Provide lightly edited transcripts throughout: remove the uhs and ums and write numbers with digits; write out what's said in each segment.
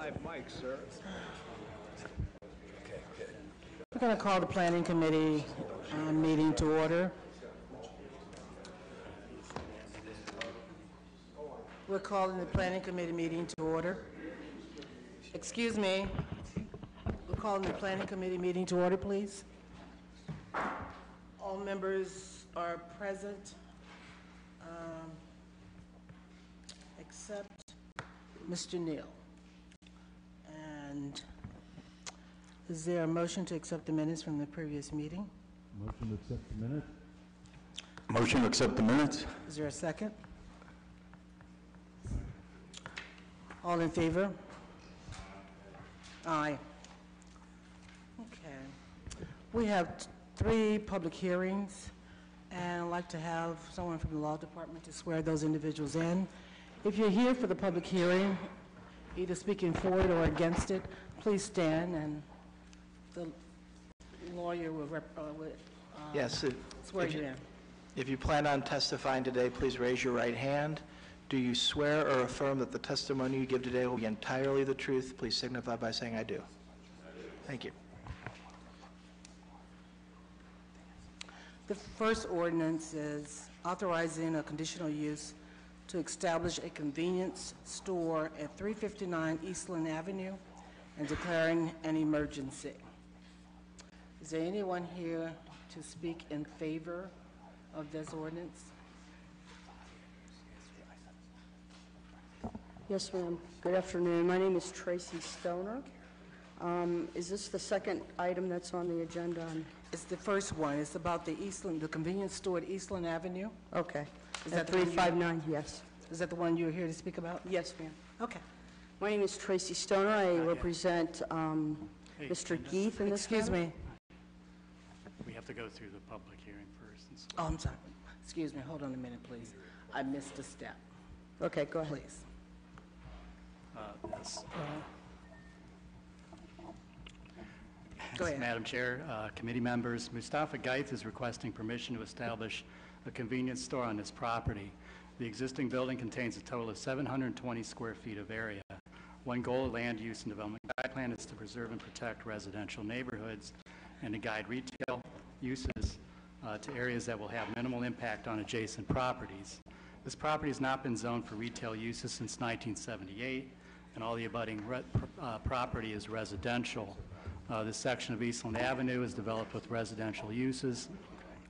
live mic, sir. We're going to call the Planning Committee meeting to order. We're calling the Planning Committee meeting to order. Excuse me. We're calling the Planning Committee meeting to order, please. All members are present, except Mr. Neal. And is there a motion to accept the minutes from the previous meeting? Motion to accept the minutes. Motion to accept the minutes. Is there a second? All in favor? Aye. Okay. We have 3 public hearings, and I'd like to have someone from the law department to swear those individuals in. If you're here for the public hearing, either speaking for it or against it, please stand, and the lawyer will Yes. swear you in. If you plan on testifying today, please raise your right hand. Do you swear or affirm that the testimony you give today will be entirely the truth? Please signify by saying I do. Thank you. The first ordinance is authorizing a conditional use to establish a convenience store at 359 Eastland Avenue and declaring an emergency. Is there anyone here to speak in favor of this ordinance? Yes, ma'am. Good afternoon. My name is Tracy Stoner. Is this the second item that's on the agenda? It's the first one. It's about the convenience store at Eastland Avenue. Okay. Is At that the one you- 359, yes. Is that the one you're here to speak about? Yes, ma'am. Okay. My name is Tracy Stoner. I represent Mr. Geith in this Excuse matter. me. We have to go through the public hearing first. And so Oh, I'm sorry. Excuse me. Hold on a minute, please. I missed a step. Okay, go ahead. Please. yes. Go ahead. Madam Chair, committee members, Mustafa Geith is requesting permission to establish a convenience store on this property. The existing building contains a total of 720 square feet of area. One goal of land use and development guide plan is to preserve and protect residential neighborhoods and to guide retail uses to areas that will have minimal impact on adjacent properties. This property has not been zoned for retail uses since 1978, and all the abutting property is residential. This section of Eastland Avenue is developed with residential uses,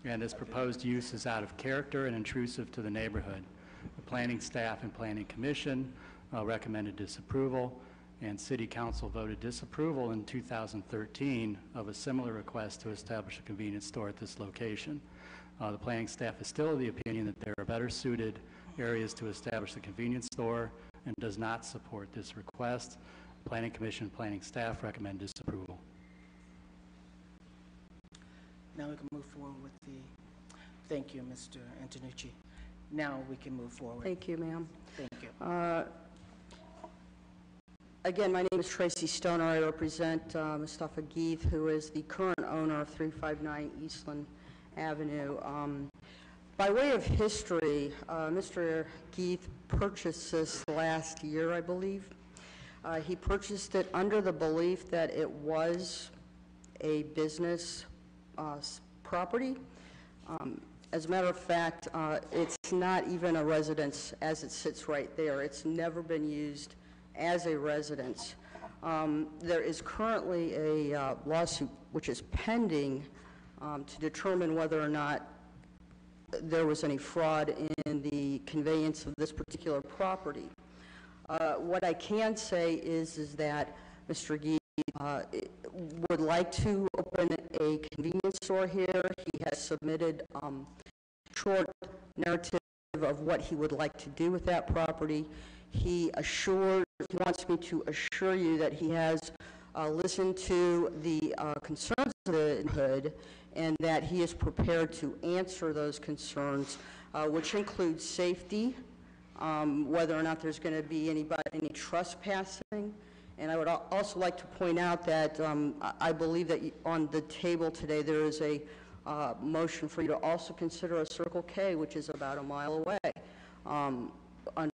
and this proposed use is out of character and intrusive to the neighborhood. The planning staff and planning commission recommended disapproval, and city council voted disapproval in 2013 of a similar request to establish a convenience store at this location. The planning staff is still of the opinion that there are better suited areas to establish the convenience store and does not support this request. Planning commission and planning staff recommend disapproval. Now we can move forward with the, thank you, Mr. Antonucci. Now we can move forward. Thank you, ma'am. Thank you. Again, my name is Tracy Stoner. I represent Mustafa Geith, who is the current owner of 359 Eastland Avenue. By way of history, Mr. Geith purchased this last year, I believe. He purchased it under the belief that it was a business property. As a matter of fact, it's not even a residence as it sits right there. It's never been used as a residence. There is currently a lawsuit which is pending to determine whether or not there was any fraud in the conveyance of this particular property. What I can say is that Mr. Geith would like to open a convenience store here. He has submitted a short narrative of what he would like to do with that property. He wants me to assure you that he has listened to the concerns of the neighborhood and that he is prepared to answer those concerns, which include safety, whether or not there's going to be any trespassing. And I would also like to point out that I believe that on the table today there is a motion for you to also consider a Circle K, which is about a mile away. Under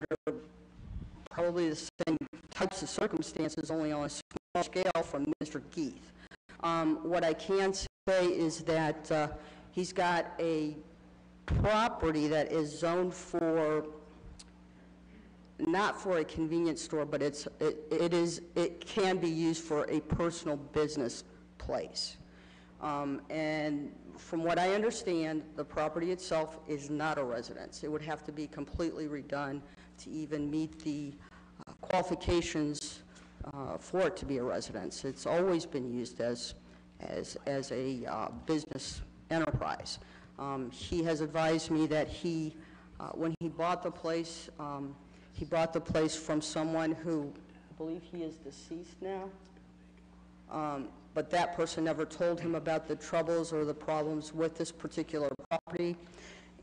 probably the same types of circumstances, only on a small scale from Mr. Geith. What I can say is that he's got a property that is zoned for, not for a convenience store, but it can be used for a personal business place. And from what I understand, the property itself is not a residence. It would have to be completely redone to even meet the qualifications for it to be a residence. It's always been used as a business enterprise. He has advised me that when he bought the place from someone who, I believe he is deceased now, but that person never told him about the troubles or the problems with this particular property,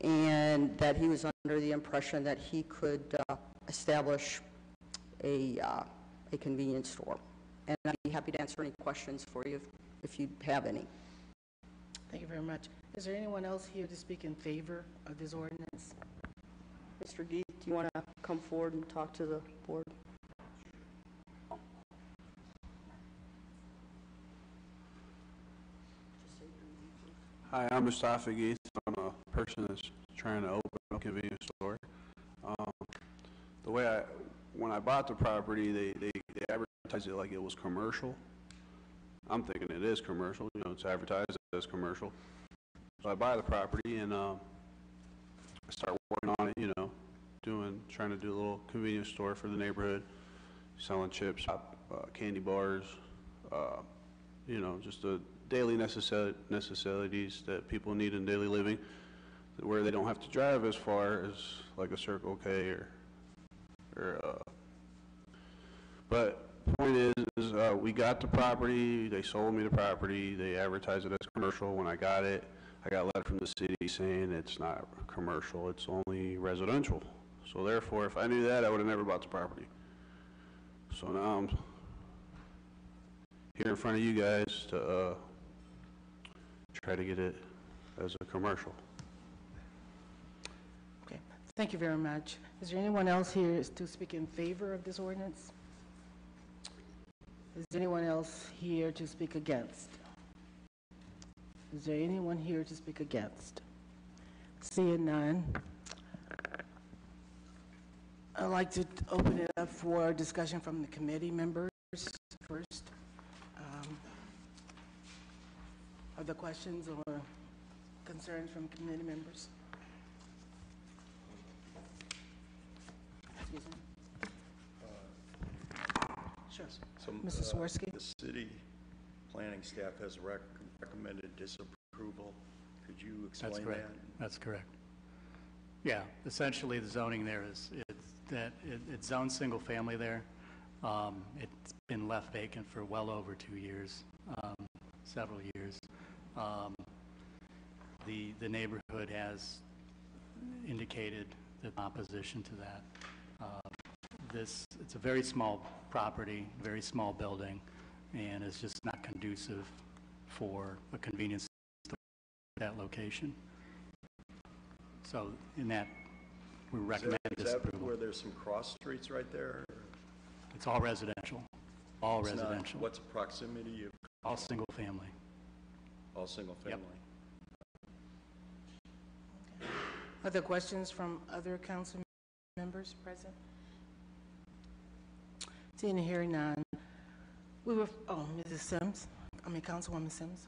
and that he was under the impression that he could establish a convenience store. And I'd be happy to answer any questions for you if you have any. Thank you very much. Is there anyone else here to speak in favor of this ordinance? Mr. Geith, do you want to come forward and talk to the board? Hi, I'm Mustafa Geith. I'm a person that's trying to open a convenience store. When I bought the property, they advertised it like it was commercial. I'm thinking it is commercial, it's advertised as commercial. So I buy the property and I start working on it, trying to do a little convenience store for the neighborhood, selling chips, candy bars, just the daily necessities that people need in daily living, where they don't have to drive as far as like a Circle K but the point is we got the property, they sold me the property, they advertised it as commercial. When I got it, I got a letter from the city saying it's not commercial, it's only residential. So therefore, if I knew that, I would have never bought the property. So now I'm here in front of you guys to try to get it as a commercial. Okay, thank you very much. Is there anyone else here to speak in favor of this ordinance? Is there anyone else here to speak against? Is there anyone here to speak against? Seeing none, I'd like to open it up for discussion from the committee members first. Are there questions or concerns from committee members? Excuse me. Sure. So, Mr. Swirsky? The city planning staff has recommended disapproval. Could you explain that? That's correct. That's correct. Yeah, essentially the zoning there is it's zoned single family there. It's been left vacant for well over 2 years, several years. The neighborhood has indicated the opposition to that. It's a very small property, very small building, and it's just not conducive for a convenience store at that location. So in that, we recommend disapproval. Is that where there's some cross streets right there? It's all residential, all It's residential. Not, what's proximity of? All single family. All single family. Yep. Other questions from other council members present? Seeing and hearing none, Mrs. Sims, Councilwoman Sims.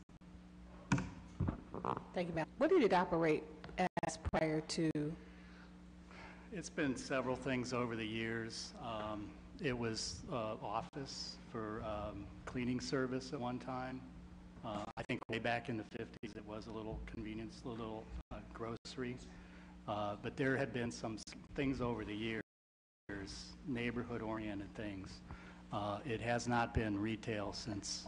Thank you, ma'am. What did it operate as prior to? It's been several things over the years. It was office for cleaning service at one time. I think way back in the 50s it was a little convenience, a little grocery. But there had been some things over the years, neighborhood-oriented things. It has not been retail since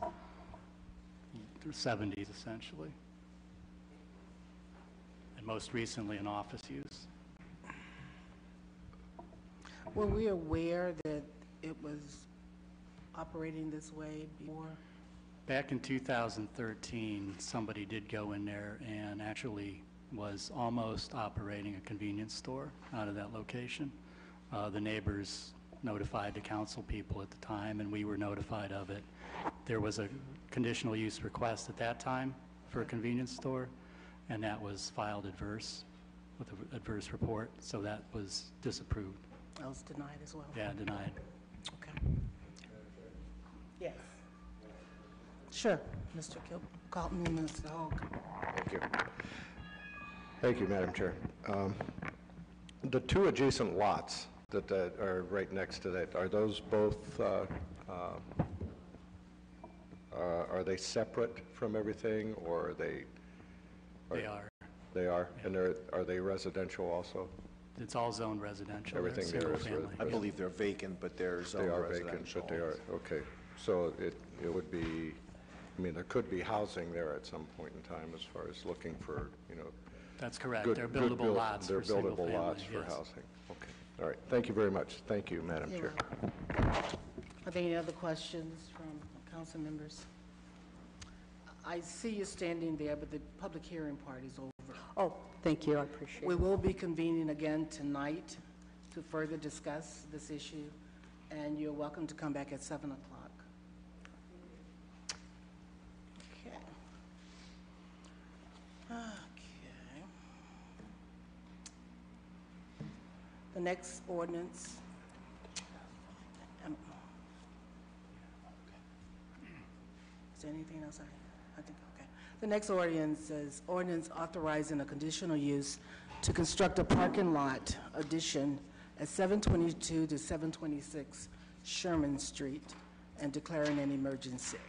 the 70s, essentially. And most recently in office use. Were we aware that it was operating this way before? Back in 2013, somebody did go in there and actually was almost operating a convenience store out of that location. The neighbors notified the council people at the time, and we were notified of it. There was a conditional use request at that time for a convenience store, and that was filed adverse with an adverse report, so that was disapproved. That was denied as well? Yeah, denied. Okay. Yes. Sure, Mr. Carlton and Mr. Hogg. Thank you. Thank you, Madam Chair. The two adjacent lots that are right next to that, are those both, are they separate from everything, or are they? They are. They are? And are they residential also? It's all zoned residential. They're Everything there is single family. I believe they're vacant, but they're They zoned are vacant, residential. but they are, okay. So it would be, I mean, there could be housing there at some point in time as far as looking for, That's correct. good. They're good buildable build- lots They're for single buildable family, lots for yes. housing. Okay, all right. Thank you very much. Thank you, Madam You're Chair. welcome. Are there any other questions from council members? I see you standing there, but the public hearing part is over. Oh, thank you, I appreciate We it. will be convening again tonight to further discuss this issue, and you're welcome to come back at 7 o'clock. Okay. Okay. The next ordinance. Is there anything else I think, okay. The next ordinance is ordinance authorizing a conditional use to construct a parking lot addition at 722 to 726 Sherman Street and declaring an emergency.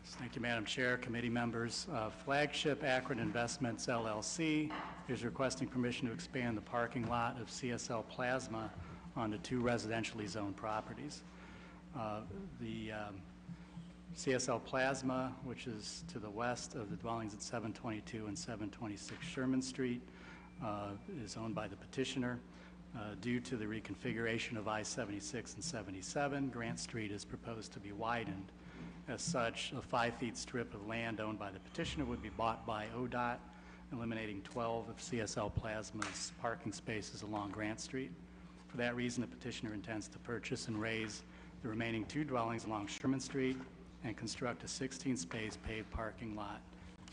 Thank you, Madam Chair, committee members. Flagship Akron Investments LLC is requesting permission to expand the parking lot of CSL Plasma onto 2 residentially zoned properties. The CSL Plasma, which is to the west of the dwellings at 722 and 726 Sherman Street, is owned by the petitioner. Due to the reconfiguration of I-76 and 77, Grant Street is proposed to be widened. As such, a 5-foot strip of land owned by the petitioner would be bought by ODOT, eliminating 12 of CSL Plasma's parking spaces along Grant Street. For that reason, the petitioner intends to purchase and raise the remaining 2 dwellings along Sherman Street and construct a 16-space paved parking lot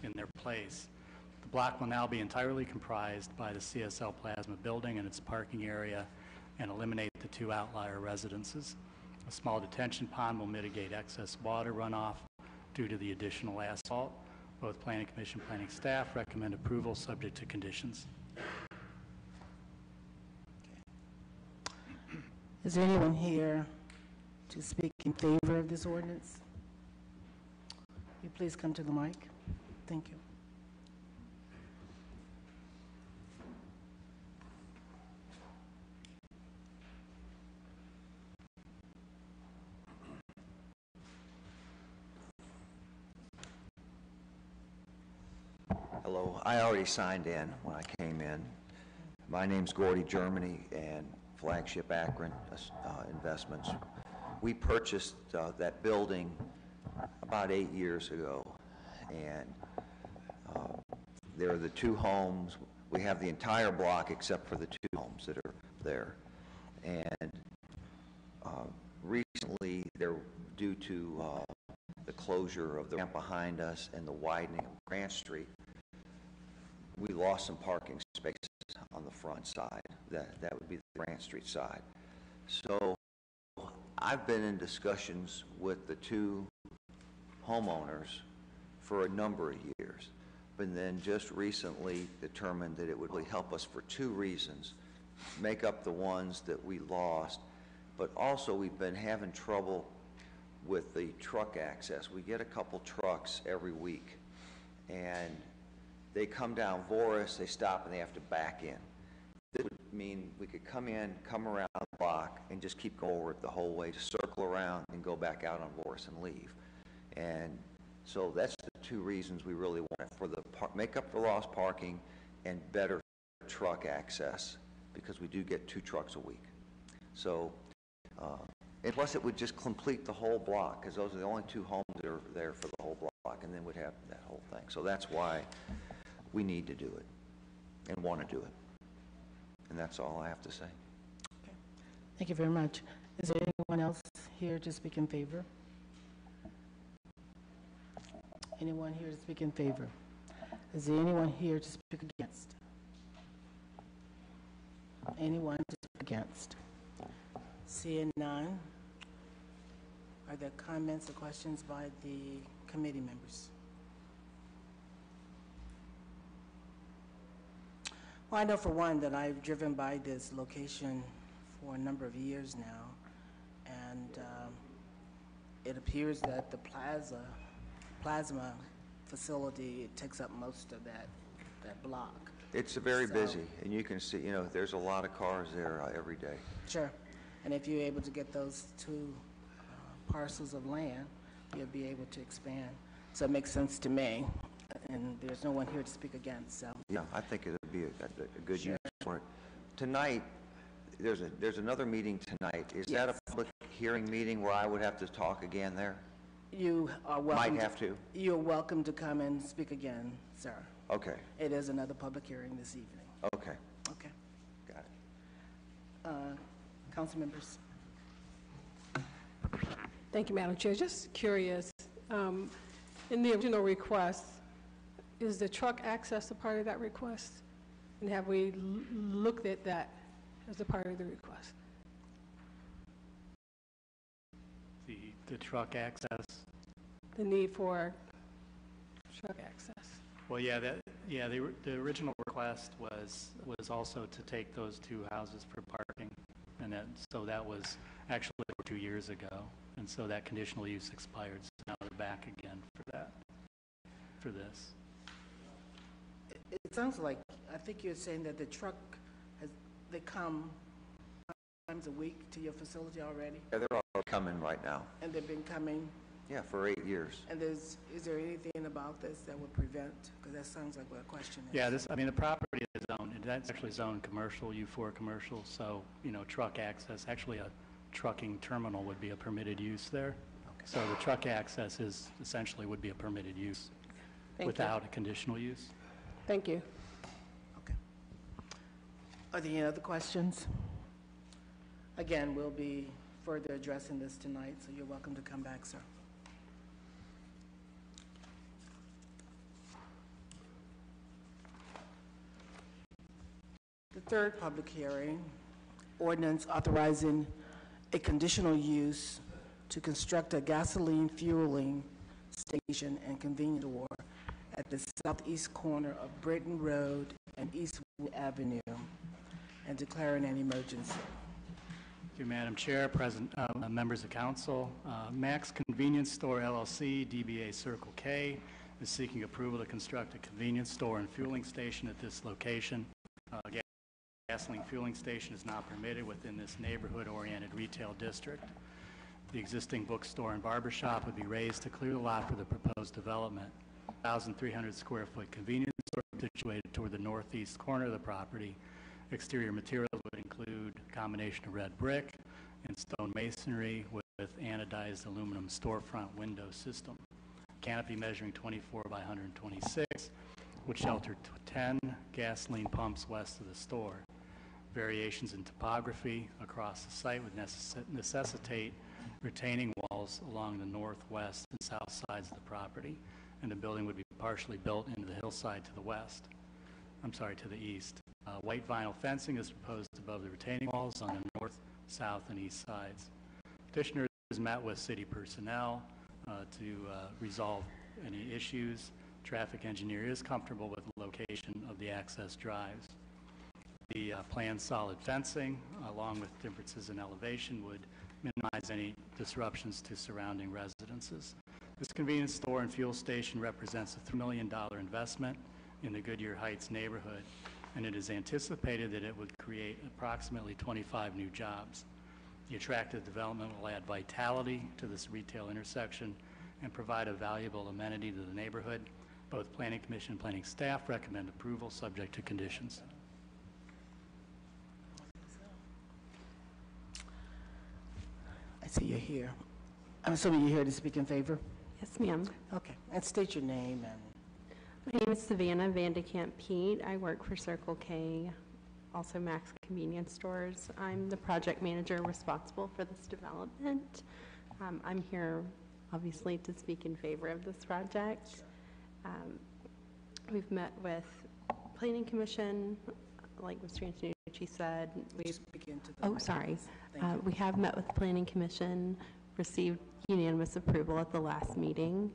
in their place. The block will now be entirely comprised by the CSL Plasma building and its parking area and eliminate the 2 outlier residences. A small detention pond will mitigate excess water runoff due to the additional asphalt. Both Planning Commission and Planning staff recommend approval subject to conditions. Is there anyone here to speak in favor of this ordinance? Will you please come to the mic? Thank you. Hello, I already signed in when I came in. My name's Gordy Germany and Flagship Akron Investments. We purchased that building about 8 years ago, and there are the 2 homes. We have the entire block except for the 2 homes that are there. And recently, due to the closure of the ramp behind us and the widening of Grant Street, we lost some parking spaces on the front side. That would be the Grant Street side. So I've been in discussions with the 2 homeowners for a number of years, but then just recently determined that it would really help us for 2 reasons. Make up the ones that we lost, but also we've been having trouble with the truck access. We get a couple trucks every week, and they come down Voris, they stop, and they have to back in. This would mean we could come in, come around the block, and just keep going over it the whole way, just circle around and go back out on Voris and leave. And so that's the 2 reasons we really want it, for the make up for lost parking and better truck access, because we do get 2 trucks a week. So, and plus it would just complete the whole block, because those are the only 2 homes that are there for the whole block, and then we'd have that whole thing. So that's why we need to do it and want to do it. And that's all I have to say. Thank you very much. Is there anyone else here to speak in favor? Anyone here to speak in favor? Is there anyone here to speak against? Anyone to speak against? Seeing none, are there comments or questions by the committee members? Well, I know for one that I've driven by this location for a number of years now, and it appears that the plasma facility, it takes up most of that block. It's very So- busy, and you can see, there's a lot of cars there every day. Sure. And if you're able to get those two parcels of land, you'll be able to expand. So it makes sense to me, and there's no one here to speak against, so. Yeah, I think it would be a good use for it. Tonight, there's another meeting tonight. Is that a public hearing meeting where I would have to talk again there? You are welcome. Might have to. You're welcome to come and speak again, sir. Okay, It is another public hearing this evening. okay, Okay. got it. Council members? Thank you, Madam Chair. Just curious, in the original request, is the truck access a part of that request? And have we looked at that as a part of the request? The truck access. The need for truck access? Well, the original request was also to take those two houses for parking, and so that was actually 2 years ago, and so that conditional use expired, so now they're back again for this. It sounds like, I think you're saying that the truck they come times a week to your facility already? Yeah, they're all coming right now. And they've been coming, Yeah, for 8 years. and is there anything about this that would prevent, because that sounds like what a question is. Yeah, the property is zoned, that's actually zoned commercial, U4 commercial, so, truck access, actually a trucking terminal would be a permitted use there. Okay. So the truck access would be a permitted use Thank you. without a conditional use. Thank you. Okay. Are there any other questions? Again, we'll be further addressing this tonight, so you're welcome to come back, sir. The third public hearing, ordinance authorizing a conditional use to construct a gasoline fueling station and convenience store at the southeast corner of Britton Road and Eastwood Avenue, and declaring an emergency. Thank you, Madam Chair, members of council. Max Convenience Store LLC, DBA Circle K, is seeking approval to construct a convenience store and fueling station at this location. Gasoline fueling station is not permitted within this neighborhood-oriented retail district. The existing bookstore and barber shop would be raised to clear the lot for the proposed development. 1,300 square foot convenience store situated toward the northeast corner of the property. Exterior materials would include a combination of red brick and stone masonry with anodized aluminum storefront window system. Canopy measuring 24 by 126 would shelter 10 gasoline pumps west of the store. Variations in topography across the site would necessitate retaining walls along the northwest and south sides of the property, and the building would be partially built into the hillside to the east. White vinyl fencing is proposed above the retaining walls on the north, south, and east sides. Petitioner has met with city personnel to resolve any issues. Traffic engineer is comfortable with the location of the access drives. The planned solid fencing, along with differences in elevation, would minimize any disruptions to surrounding residences. This convenience store and fuel station represents a $3 million investment in the Goodyear Heights neighborhood, and it is anticipated that it would create approximately 25 new jobs. The attractive development will add vitality to this retail intersection and provide a valuable amenity to the neighborhood. Both Planning Commission and Planning staff recommend approval subject to conditions. I see you're here. I'm assuming you're here to speak in favor? Yes, ma'am. Okay, and state your name and... My name is Savannah Vandekamp Pete. I work for Circle K. also Max Convenience Stores. I'm the project manager responsible for this development. I'm here, obviously, to speak in favor of this project. We've met with Planning Commission, like Mr. Antonucci said. Sorry. We have met with the Planning Commission, received unanimous approval at the last meeting,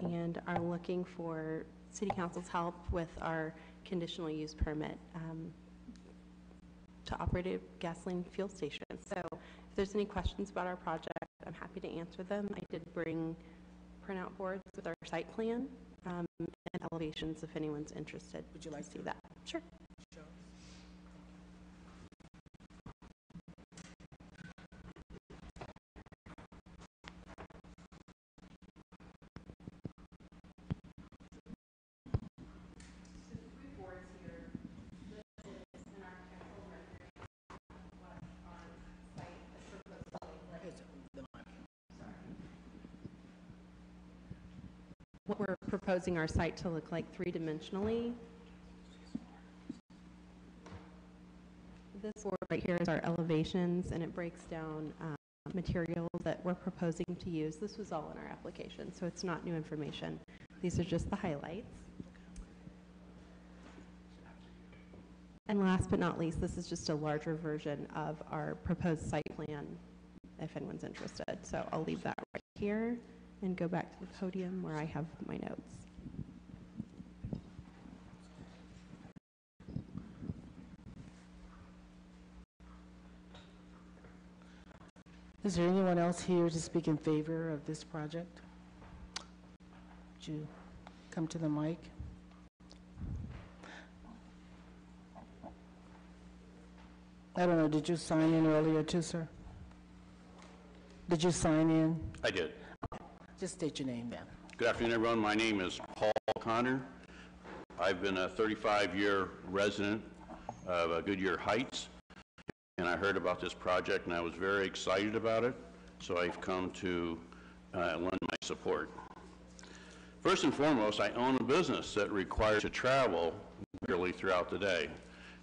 and are looking for City Council's help with our conditional use permit to operate a gasoline fuel station. So if there's any questions about our project, I'm happy to answer them. I did bring printout boards with our site plan and elevations if anyone's interested. Would you like to see that? Sure. What we're proposing our site to look like three-dimensionally. This board right here is our elevations, and it breaks down materials that we're proposing to use. This was all in our application, so it's not new information. These are just the highlights. And last but not least, this is just a larger version of our proposed site plan, if anyone's interested. So I'll leave that right here and go back to the podium where I have my notes. Is there anyone else here to speak in favor of this project? Would you come to the mic? I don't know, did you sign in earlier too, sir? Did you sign in? I did. Just state your name then. Good afternoon, everyone. My name is Paul Connor. I've been a 35-year resident of Goodyear Heights, and I heard about this project, and I was very excited about it, so I've come to lend my support. First and foremost, I own a business that requires to travel regularly throughout the day,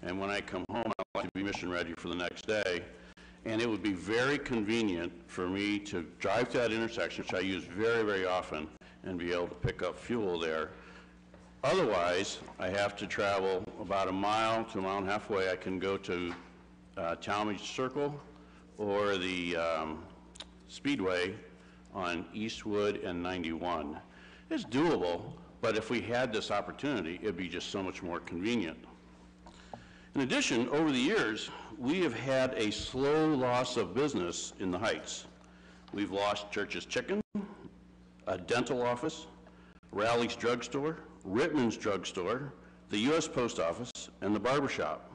and when I come home, I like to be mission ready for the next day. And it would be very convenient for me to drive to that intersection, which I use very, very often, and be able to pick up fuel there. Otherwise, I have to travel about a mile to a mile and a half away. I can go to Talmadge Circle or the Speedway on Eastwood and 91. It's doable, but if we had this opportunity, it'd be just so much more convenient. In addition, over the years, we have had a slow loss of business in the Heights. We've lost Church's Chicken, a dental office, Rally's Drugstore, Rittman's Drugstore, the U.S. Post Office, and the barbershop.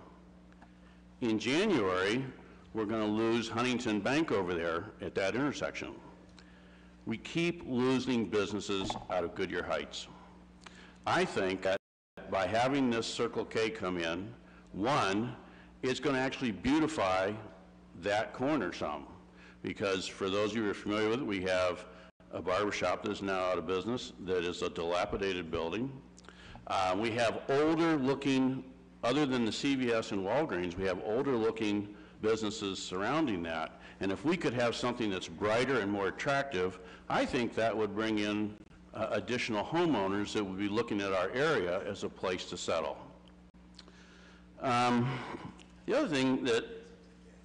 In January, we're going to lose Huntington Bank over there at that intersection. We keep losing businesses out of Goodyear Heights. I think that by having this Circle K come in, one, it's going to actually beautify that corner some, because for those of you who are familiar with it, we have a barbershop that is now out of business, that is a dilapidated building. We have older looking, other than the CVS and Walgreens, we have older looking businesses surrounding that. And if we could have something that's brighter and more attractive, I think that would bring in additional homeowners that would be looking at our area as a place to settle. The other thing that,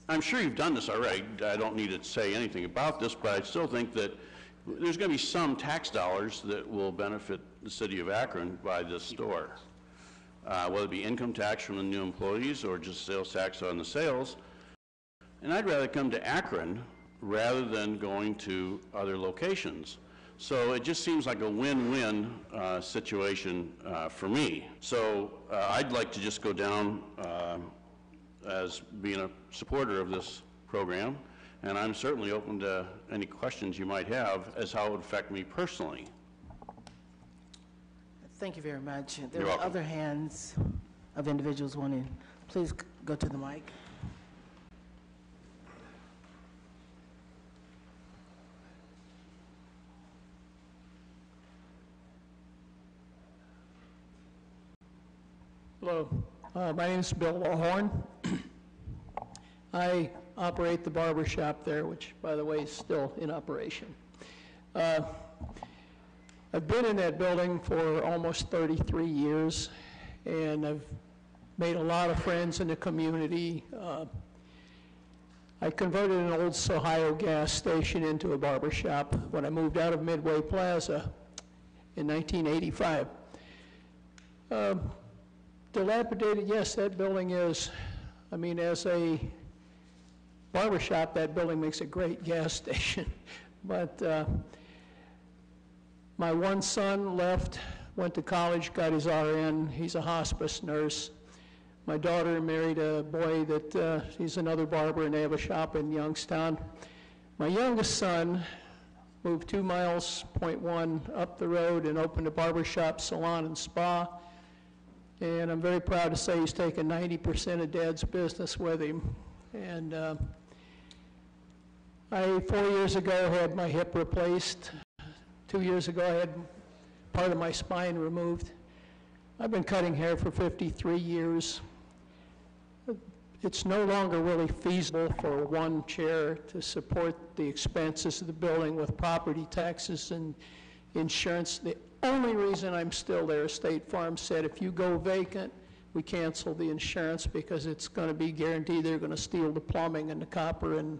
I'm sure you've done this already, I don't need to say anything about this, but I still think that there's going to be some tax dollars that will benefit the city of Akron by this store, whether it be income tax from the new employees or just sales tax on the sales. And I'd rather come to Akron rather than going to other locations. So it just seems like a win-win situation for me. So I'd like to just go down as being a supporter of this program, and I'm certainly open to any questions you might have as how it would affect me personally. Thank you very much. There You're are welcome. other hands of individuals wanting. Please go to the mic. Hello, My name is Bill Lawhorn. I operate the barber shop there, which, by the way, is still in operation. I've been in that building for almost 33 years, and I've made a lot of friends in the community. I converted an old Ohio gas station into a barber shop when I moved out of Midway Plaza in 1985. Dilapidated, yes, that building is. I mean, as a barber shop, that building makes a great gas station. But my one son left, went to college, got his RN. He's a hospice nurse. My daughter married a boy that he's another barber, and they have a shop in Youngstown. My youngest son moved 2 miles, 0.1 up the road and opened a barber shop, salon, and spa. And I'm very proud to say he's taken 90% of Dad's business with him. And I, 4 years ago, had my hip replaced. 2 years ago, I had part of my spine removed. I've been cutting hair for 53 years. It's no longer really feasible for one chair to support the expenses of the building with property taxes and insurance. The only reason I'm still there, State Farm said, if you go vacant, we cancel the insurance because it's going to be guaranteed they're going to steal the plumbing and the copper. And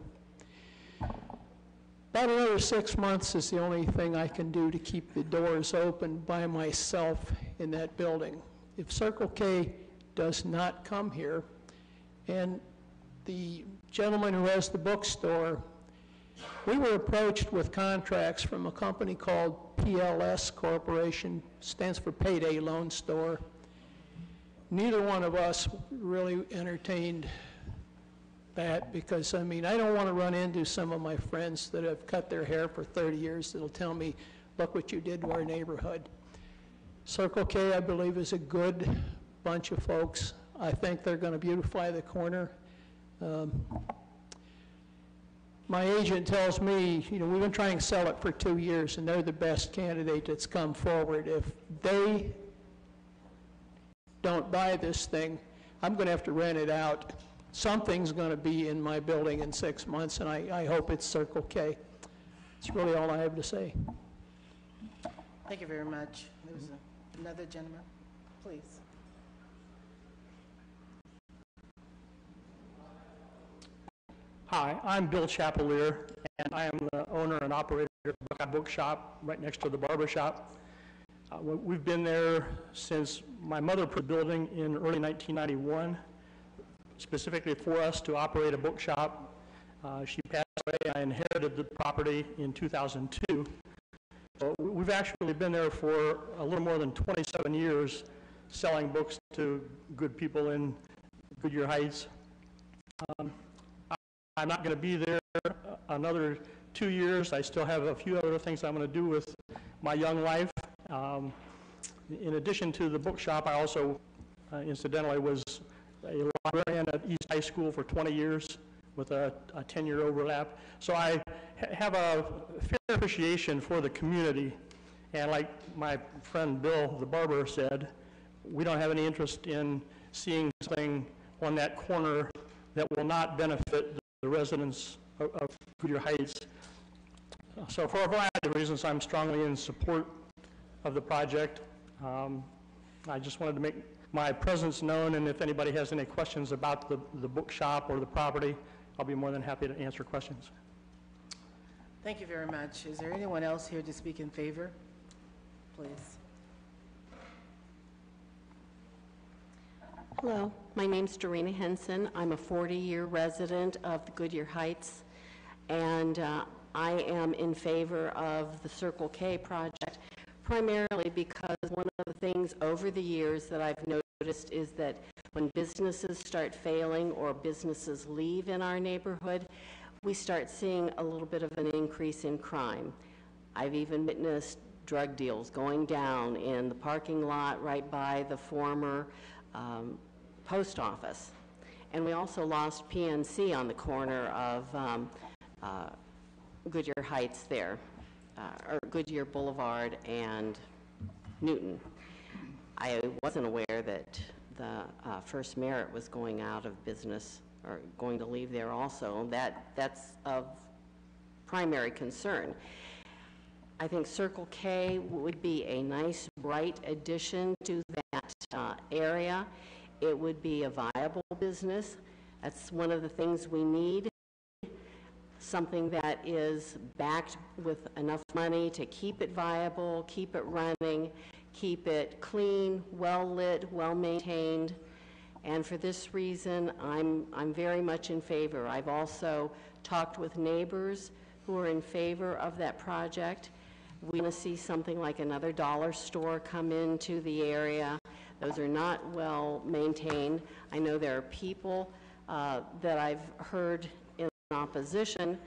about another 6 months is the only thing I can do to keep the doors open by myself in that building. If Circle K does not come here, and the gentleman who has the bookstore, we were approached with contracts from a company called PLS Corporation, stands for Payday Loan Store. Neither one of us really entertained that because, I mean, I don't want to run into some of my friends that have cut their hair for 30 years that'll tell me, look what you did to our neighborhood. Circle K, I believe, is a good bunch of folks. I think they're going to beautify the corner. My agent tells me, you know, we've been trying to sell it for 2 years, and they're the best candidate that's come forward. If they don't buy this thing, I'm going to have to rent it out. Something's going to be in my building in 6 months, and I hope it's Circle K. That's really all I have to say. Thank you very much. There was another gentleman, please. Hi, I'm Bill Chapelier, and I am the owner and operator of the Buckeye Bookshop right next to the barber shop. We've been there since my mother put the building in early 1991, specifically for us to operate a bookshop. She passed away. I inherited the property in 2002. So we've actually been there for a little more than 27 years, selling books to good people in Goodyear Heights. I'm not going to be there another 2 years. I still have a few other things I'm going to do with my young life. In addition to the bookshop, I also, incidentally, was a librarian at East High School for 20 years with a 10-year overlap. So I have a fair appreciation for the community. And like my friend Bill, the barber, said, we don't have any interest in seeing something on that corner that will not benefit the residents of Goodyear Heights. So for a variety of reasons, I'm strongly in support of the project. I just wanted to make my presence known, and if anybody has any questions about the bookshop or the property, I'll be more than happy to answer questions. Thank you very much. Is there anyone else here to speak in favor? Please. Hello, my name's Dorena Henson. I'm a 40-year resident of the Goodyear Heights, and I am in favor of the Circle K project, primarily because one of the things over the years that I've noticed is that when businesses start failing or businesses leave in our neighborhood, we start seeing a little bit of an increase in crime. I've even witnessed drug deals going down in the parking lot right by the former post office. And we also lost PNC on the corner of Goodyear Heights there, or Goodyear Boulevard and Newton. I wasn't aware that First Merit was going out of business or going to leave there also. That's of primary concern. I think Circle K would be a nice, bright addition to that area. It would be a viable business. That's one of the things we need, something that is backed with enough money to keep it viable, keep it running, keep it clean, well-lit, well-maintained. And for this reason, I'm very much in favor. I've also talked with neighbors who are in favor of that project. We want to see something like another dollar store come into the area. Those are not well maintained. I know there are people that I've heard in opposition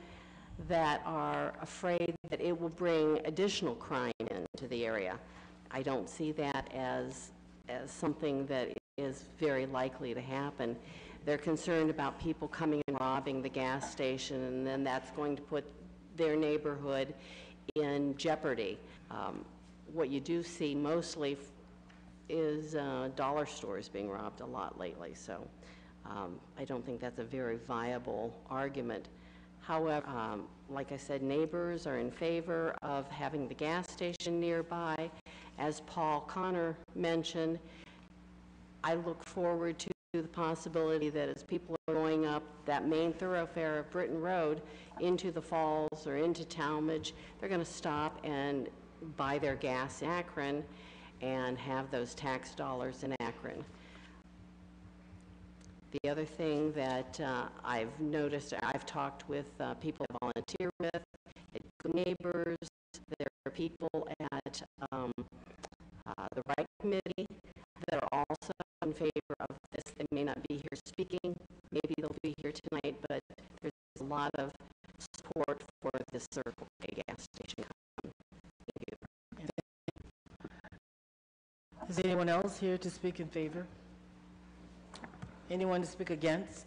that are afraid that it will bring additional crime into the area. I don't see that as something that is very likely to happen. They're concerned about people coming and robbing the gas station, and then that's going to put their neighborhood in jeopardy. What you do see mostly is dollar stores being robbed a lot lately, so I don't think that's a very viable argument. However, like I said, neighbors are in favor of having the gas station nearby. As Paul Connor mentioned, I look forward to the possibility that as people are going up that main thoroughfare of Britton Road into the falls or into Talmadge, they're going to stop and buy their gas in Akron and have those tax dollars in Akron. The other thing that I've noticed, I've talked with people I volunteer with, neighbors, there are people at the Right Committee that are also in favor of this. They may not be here speaking, maybe they'll be here tonight, but there's a lot of support for this Circle K gas station. Thank you. Is anyone else here to speak in favor? Anyone to speak against?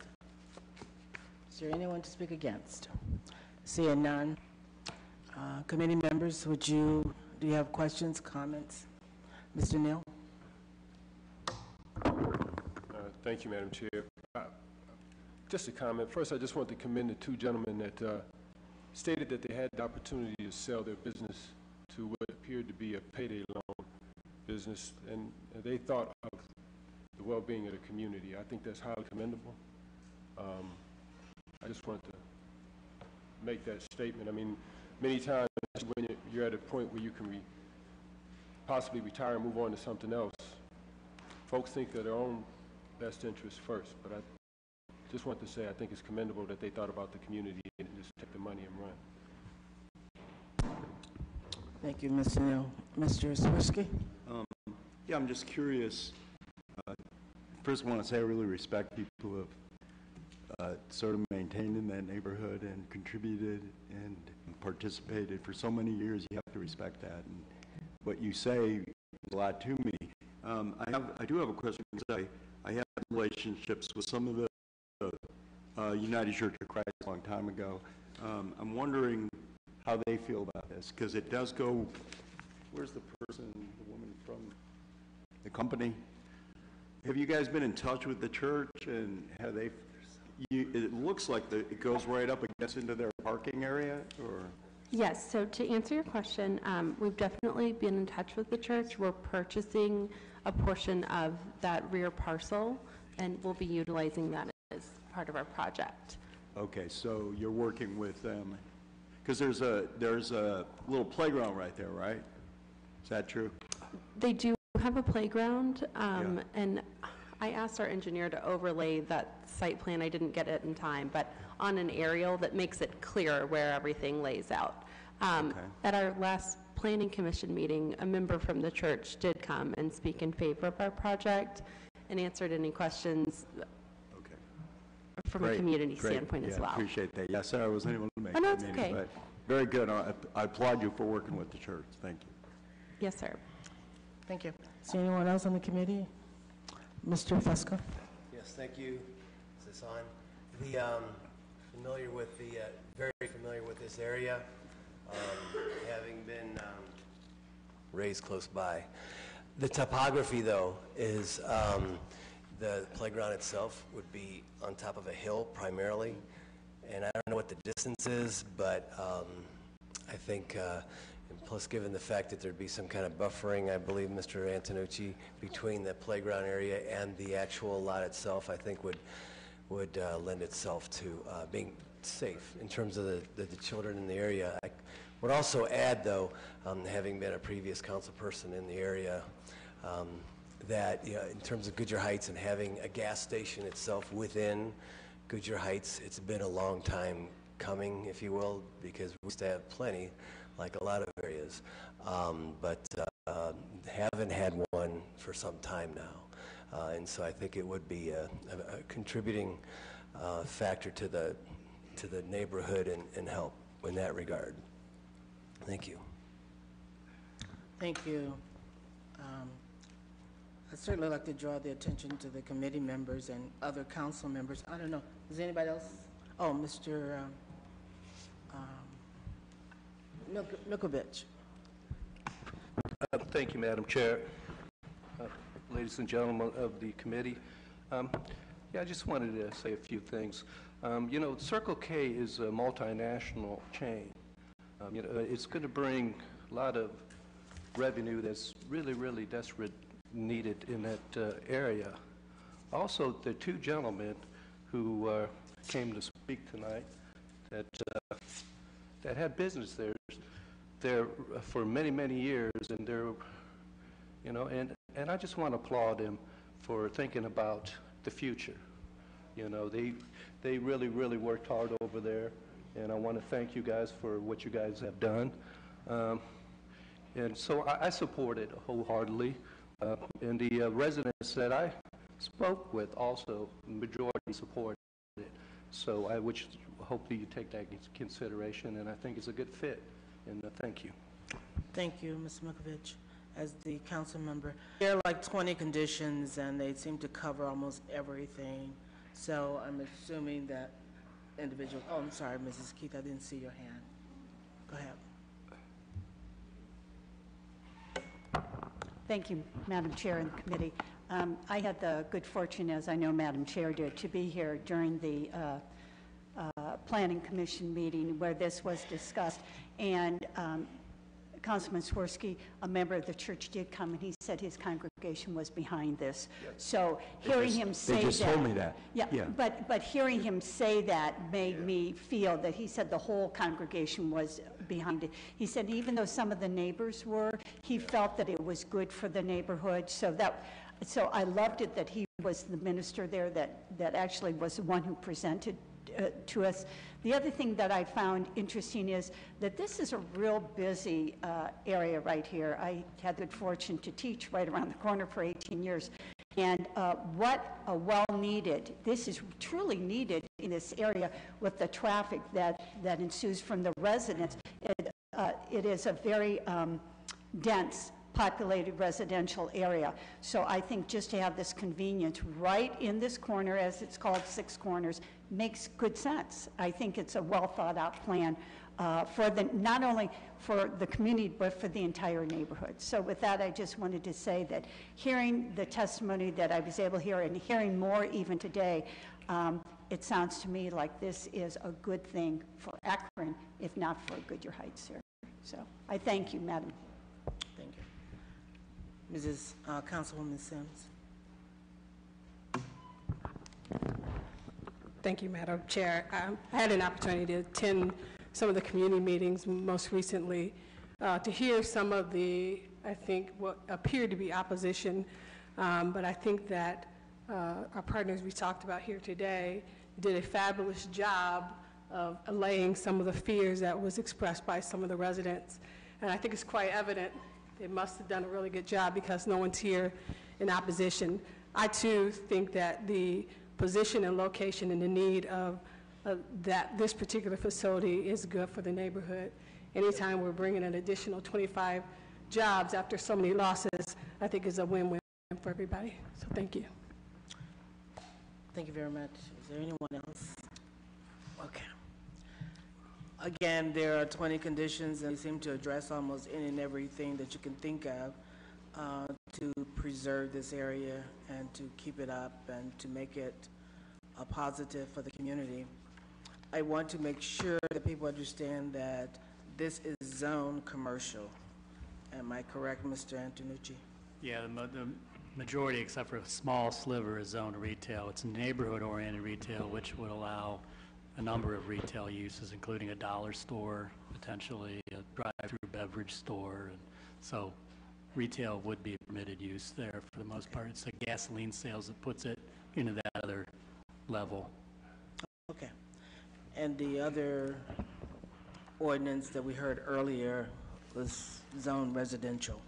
Is there anyone to speak against? Seeing none. Committee members, do you have questions, comments? Mr. Neal? Thank you, Madam Chair. Just a comment. First, I just want to commend the two gentlemen that stated that they had the opportunity to sell their business to what appeared to be a payday loan business, and they thought of the well-being of the community. I think that's highly commendable. I just wanted to make that statement. I mean, many times when you're at a point where you can possibly retire and move on to something else, folks think of their own best interest first, but I just want to say I think it's commendable that they thought about the community and just take the money and run. Thank you, Mr. Neal. Mr. Swirsky? Yeah, I'm just curious. First, I want to say I really respect people who have sort of maintained in that neighborhood and contributed and participated for so many years. You have to respect that. And what you say means a lot to me. I do have a question to say. I have relationships with some of the United Church of Christ a long time ago. I'm wondering how they feel about this, because it does go, where's the person, the woman from the company? Have you guys been in touch with the church, and have they, it looks like it goes right up against into their parking area, or? Yes, so to answer your question, we've definitely been in touch with the church. We're purchasing a portion of that rear parcel, and we'll be utilizing that as part of our project. Okay, so you're working with them, because there's a little playground right there, right? Is that true? They do have a playground, and I asked our engineer to overlay that site plan. I didn't get it in time, but on an aerial that makes it clear where everything lays out. At our last Planning Commission meeting, a member from the church did come and speak in favor of our project and answered any questions from a community standpoint as well. I appreciate that. Yes, sir, I wasn't able to make no, that it's meeting, okay. but very good. I applaud you for working with the church. Thank you. Yes, sir. Thank you. Is there anyone else on the committee? Mr. Fusco? Yes, thank you. Is this on? Very familiar with this area, having been raised close by. The topography, though, is The playground itself would be on top of a hill primarily, and I don't know what the distance is, but I think, and plus given the fact that there'd be some kind of buffering, I believe, Mr. Antonucci, between the playground area and the actual lot itself, I think would lend itself to being safe in terms of the children in the area. I would also add, though, having been a previous council person in the area, that in terms of Goodyear Heights and having a gas station itself within Goodyear Heights, it's been a long time coming, if you will, because we used to have plenty, like a lot of areas, but haven't had one for some time now. And so I think it would be a contributing factor to the neighborhood and help in that regard. Thank you. Thank you. I'd certainly like to draw the attention to the committee members and other council members. I don't know, is anybody else? Oh, Mr. Milkovich. Thank you, Madam Chair. Ladies and gentlemen of the committee. Yeah, I just wanted to say a few things. Circle K is a multinational chain. It's going to bring a lot of revenue that's really, really desperate needed in that area. Also, the two gentlemen who came to speak tonight that had business there for many, many years, and they're, and I just want to applaud them for thinking about the future. They really, really worked hard over there, and I want to thank you guys for what you guys have done. And so I support it wholeheartedly. And the residents that I spoke with also, majority supported it. So which hopefully you take that into consideration, and I think it's a good fit. And thank you. Thank you, Ms. Milkovich. As the council member, there are like 20 conditions, and they seem to cover almost everything. So I'm assuming that individual, oh, I'm sorry, Mrs. Keith, I didn't see your hand. Go ahead. Thank you, Madam Chair and the committee. I had the good fortune, as I know Madam Chair did, to be here during the Planning Commission meeting where this was discussed. And Councilman Swirsky, a member of the church, did come, and he said his congregation was behind this. Yes. So hearing him say that... They just told me that. Yeah, yeah. But hearing him say that made me feel that he said the whole congregation was behind it. He said even though some of the neighbors were, he felt that it was good for the neighborhood. So I loved it that he was the minister there that actually was the one who presented to us. The other thing that I found interesting is that this is a real busy area right here. I had the good fortune to teach right around the corner for 18 years. And what a well-needed, this is truly needed in this area with the traffic that ensues from the residents. It is a very dense populated residential area. So I think just to have this convenience right in this corner, as it's called, Six Corners, makes good sense. I think it's a well thought out plan for not only for the community, but for the entire neighborhood. So with that, I just wanted to say that hearing the testimony that I was able to hear and hearing more even today, it sounds to me like this is a good thing for Akron, if not for Goodyear Heights here. So I thank you, Madam. Thank you. Mrs. Councilwoman Sims. Thank you, Madam Chair. I had an opportunity to attend some of the community meetings most recently to hear some of the, I think, what appeared to be opposition, but I think that our partners we talked about here today did a fabulous job of allaying some of the fears that was expressed by some of the residents. And I think it's quite evident they must have done a really good job because no one's here in opposition. I, too, think that the position and location and the need of this particular facility is good for the neighborhood. Anytime we're bringing an additional 25 jobs after so many losses, I think is a win-win for everybody. So thank you. Thank you very much. Is there anyone else? Okay. Again, there are 20 conditions, and they seem to address almost any and everything that you can think of to preserve this area and to keep it up and to make it a positive for the community. I want to make sure that people understand that this is zone commercial. Am I correct, Mr. Antonucci? Yeah, the majority, except for a small sliver, is zoned retail. It's neighborhood-oriented retail, which would allow a number of retail uses, including a dollar store, potentially a drive-through beverage store. And so retail would be a permitted use there for the most part. It's the gasoline sales that puts it into that other level. Okay. And the other ordinance that we heard earlier was zone residential.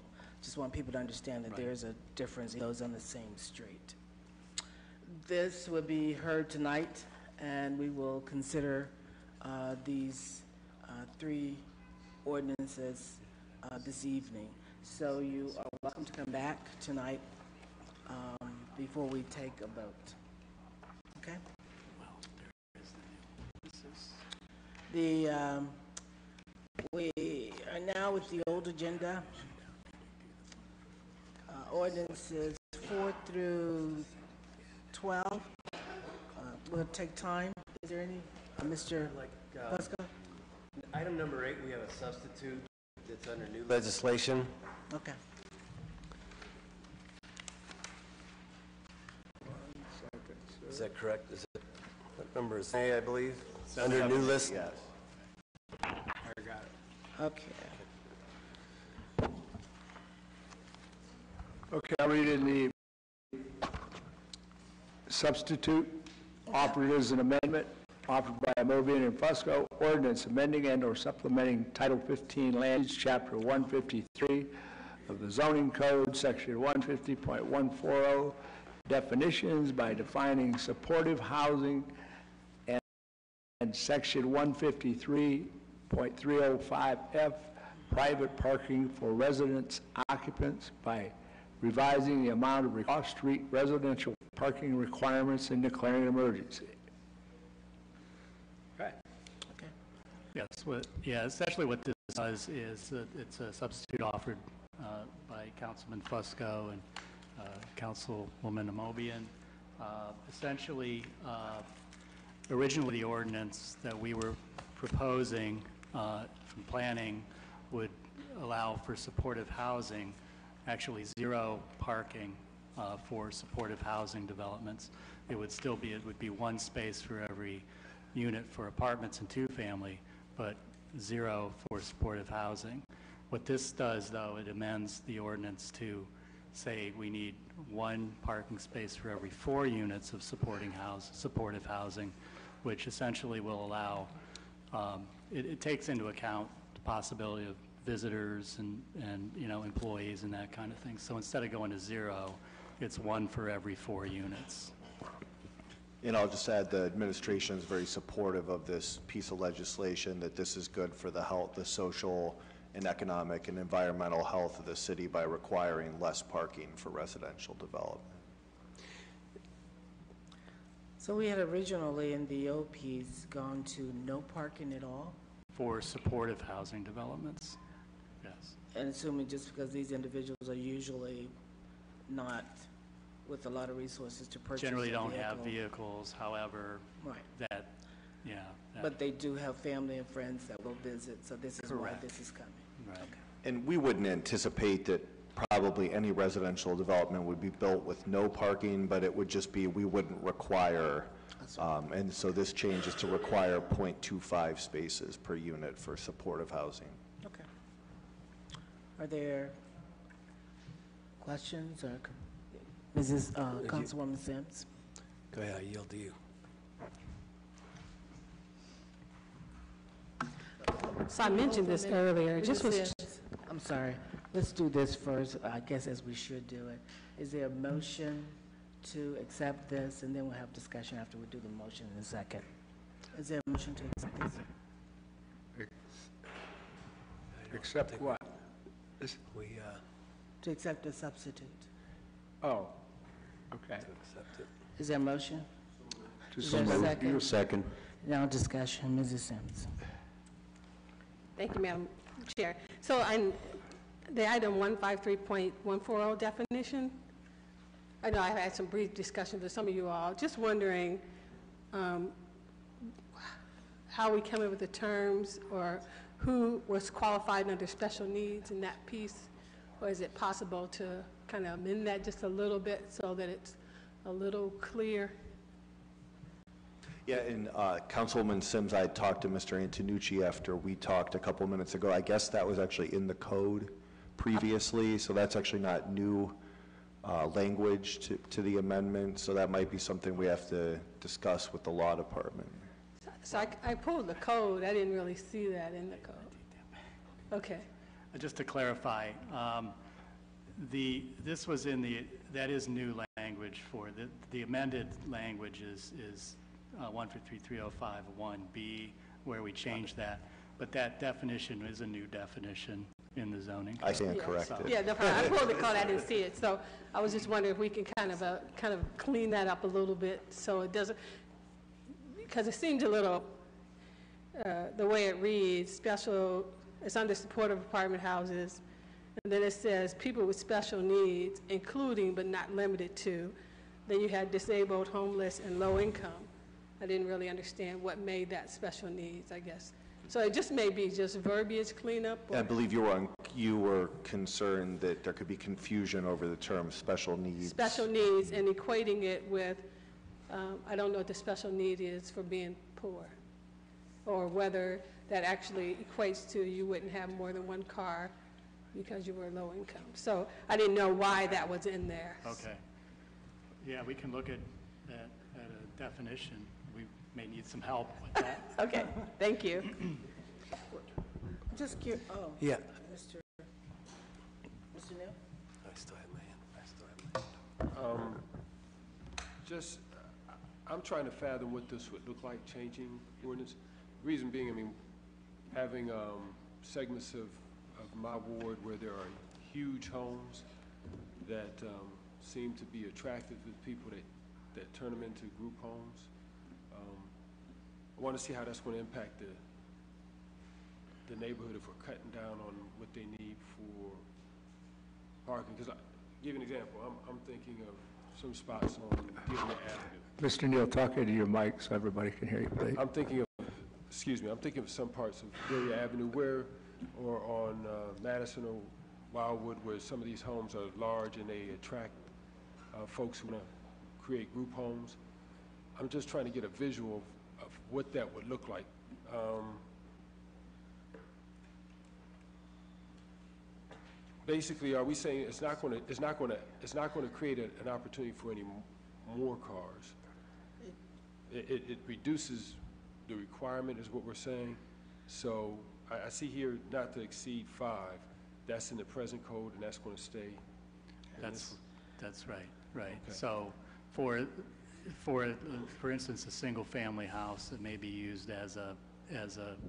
Just want people to understand that there's a difference in those on the same street. This will be heard tonight, and we will consider these three ordinances this evening. So you are welcome to come back tonight before we take a vote. Okay? We are now with the old agenda. Ordinances 4 through 12. We'll take time. Is there any? Mr. Fusco? Item number 8, we have a substitute that's under new legislation. Okay. Is that correct? Is it, what number is A, I believe? Under new list? Yes. I got it. Okay. Okay, I'll read in the substitute offered as an amendment offered by Movian and Fusco, ordinance amending and or supplementing Title 15 Land Use, Chapter 153 of the Zoning Code, Section 150.140, definitions by defining supportive housing and Section 153.305F, private parking for residents occupants by revising the amount of off-street residential parking requirements and declaring an emergency. Okay. Yes, essentially what this does is that it's a substitute offered by Councilman Fusco and Councilwoman Amobian. Essentially, originally the ordinance that we were proposing from planning would allow for supportive housing, actually zero parking for supportive housing developments. It would still be, it would be one space for every unit for apartments and two-family, but zero for supportive housing. What this does, though, it amends the ordinance to say we need one parking space for every 4 units of supportive housing, which essentially will allow, it takes into account the possibility of visitors and employees and that kind of thing. So instead of going to 0, it's 1 for every 4 units. And I'll just add the administration is very supportive of this piece of legislation, that this is good for the health, the social and economic and environmental health of the city by requiring less parking for residential development. So we had originally in the OPs gone to no parking at all? For supportive housing developments, yes. And assuming just because these individuals are usually not with a lot of resources to purchase Generally a don't vehicle. have vehicles, however, that. But they do have family and friends that will visit, so this is why Correct. this is coming. Right. And we wouldn't anticipate that probably any residential development would be built with no parking, but it would just be, we wouldn't require, and so this change is to require 0.25 spaces per unit for supportive housing. Okay. Are there questions or, Mrs. Councilwoman Sims? Go ahead, I yield to you. So I mentioned this earlier, just was, I'm sorry, let's do this first, I guess as we should do it. Is there a motion to accept this, and then we'll have discussion after we do the motion in a second? Is there a motion to accept this? Accept what? To accept the substitute. Oh, okay. Is there a motion? To Is there a so moved. second? Second. Now discussion, Mrs. Sims. Thank you, Madam Chair. So the item 153.140 definition. I know I've had some brief discussions with some of you all. Just wondering how we come up with the terms, or who was qualified under special needs in that piece, or is it possible to kind of amend that just a little bit so that it's a little clear? Yeah, and Councilwoman Sims, I had talked to Mr. Antonucci after we talked a couple minutes ago. I guess that was actually in the code previously, so that's actually not new language to the amendment, so that might be something we have to discuss with the law department. So I pulled the code. I didn't really see that in the code. Okay. Just to clarify, this was in that is new language for, the amended language is 153.305.1B, where we changed that, but that definition is a new definition in the zoning code. I stand corrected. Yeah, no problem. I pulled the code. I didn't see it, so I was just wondering if we can kind of clean that up a little bit so it doesn't, because it seems a little, the way it reads, special, it's under supportive apartment houses, and then it says people with special needs, including but not limited to. Then you had disabled, homeless, and low income. I didn't really understand what made that special needs, I guess. So it just may be just verbiage cleanup? I believe you were concerned that there could be confusion over the term special needs. Special needs, and equating it with, I don't know what the special need is for being poor, or whether that actually equates to you wouldn't have more than one car because you were low income. So I didn't know why that was in there. Okay. Yeah, we can look at a definition. We may need some help with that. Okay, thank you. Just curious, Yeah. Mr. Neal? I still have my hand. I'm trying to fathom what this would look like, changing ordinance. Reason being, I mean, having segments of my ward where there are huge homes that seem to be attractive to people that turn them into group homes. I want to see how that's going to impact the neighborhood if we're cutting down on what they need for parking. Because give you an example, I'm thinking of some spots on Dearborn Avenue. Mr. Neal, talk into your mic so everybody can hear you, please. I'm thinking of some parts of Dearborn Avenue or on Madison or Wildwood, where some of these homes are large and they attract folks who want to create group homes. I'm just trying to get a visual of what that would look like. Basically, are we saying it's not going to create an opportunity for any more cars? It reduces the requirement, is what we're saying. So I see here not to exceed 5. That's in the present code, and that's going to stay. That's right. Okay. So for instance, a single-family house that may be used as a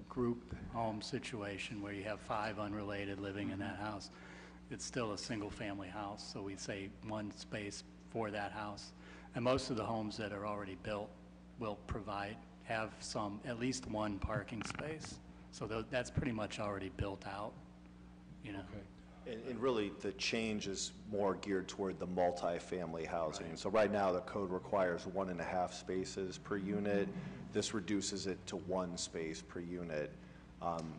group home situation where you have 5 unrelated living in that house, it's still a single-family house, so we say one space for that house. And most of the homes that are already built will have at least one parking space. So that's pretty much already built out, you know. Okay. And really, the change is more geared toward the multifamily housing. Right. So right now, the code requires 1.5 spaces per unit. This reduces it to 1 space per unit.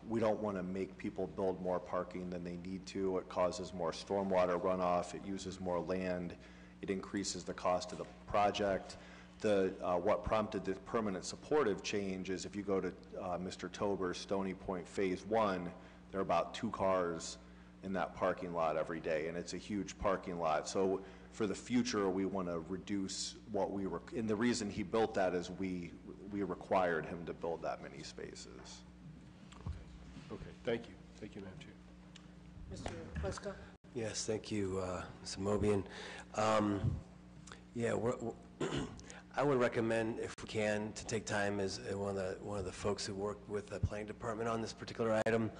We don't want to make people build more parking than they need to. It causes more stormwater runoff. It uses more land. It increases the cost of the project. What prompted the permanent supportive change is if you go to Mr. Tober's Stony Point Phase 1, there are about 2 cars in that parking lot every day, and it's a huge parking lot. So for the future, we want to reduce what and the reason he built that is we required him to build that many spaces. Okay, thank you. Thank you, Madam Chair. Mr. Plesko? Yes, thank you, Mr. Mobian. Yeah, I would recommend, if we can, to take time as one of the folks who worked with the planning department on this particular item,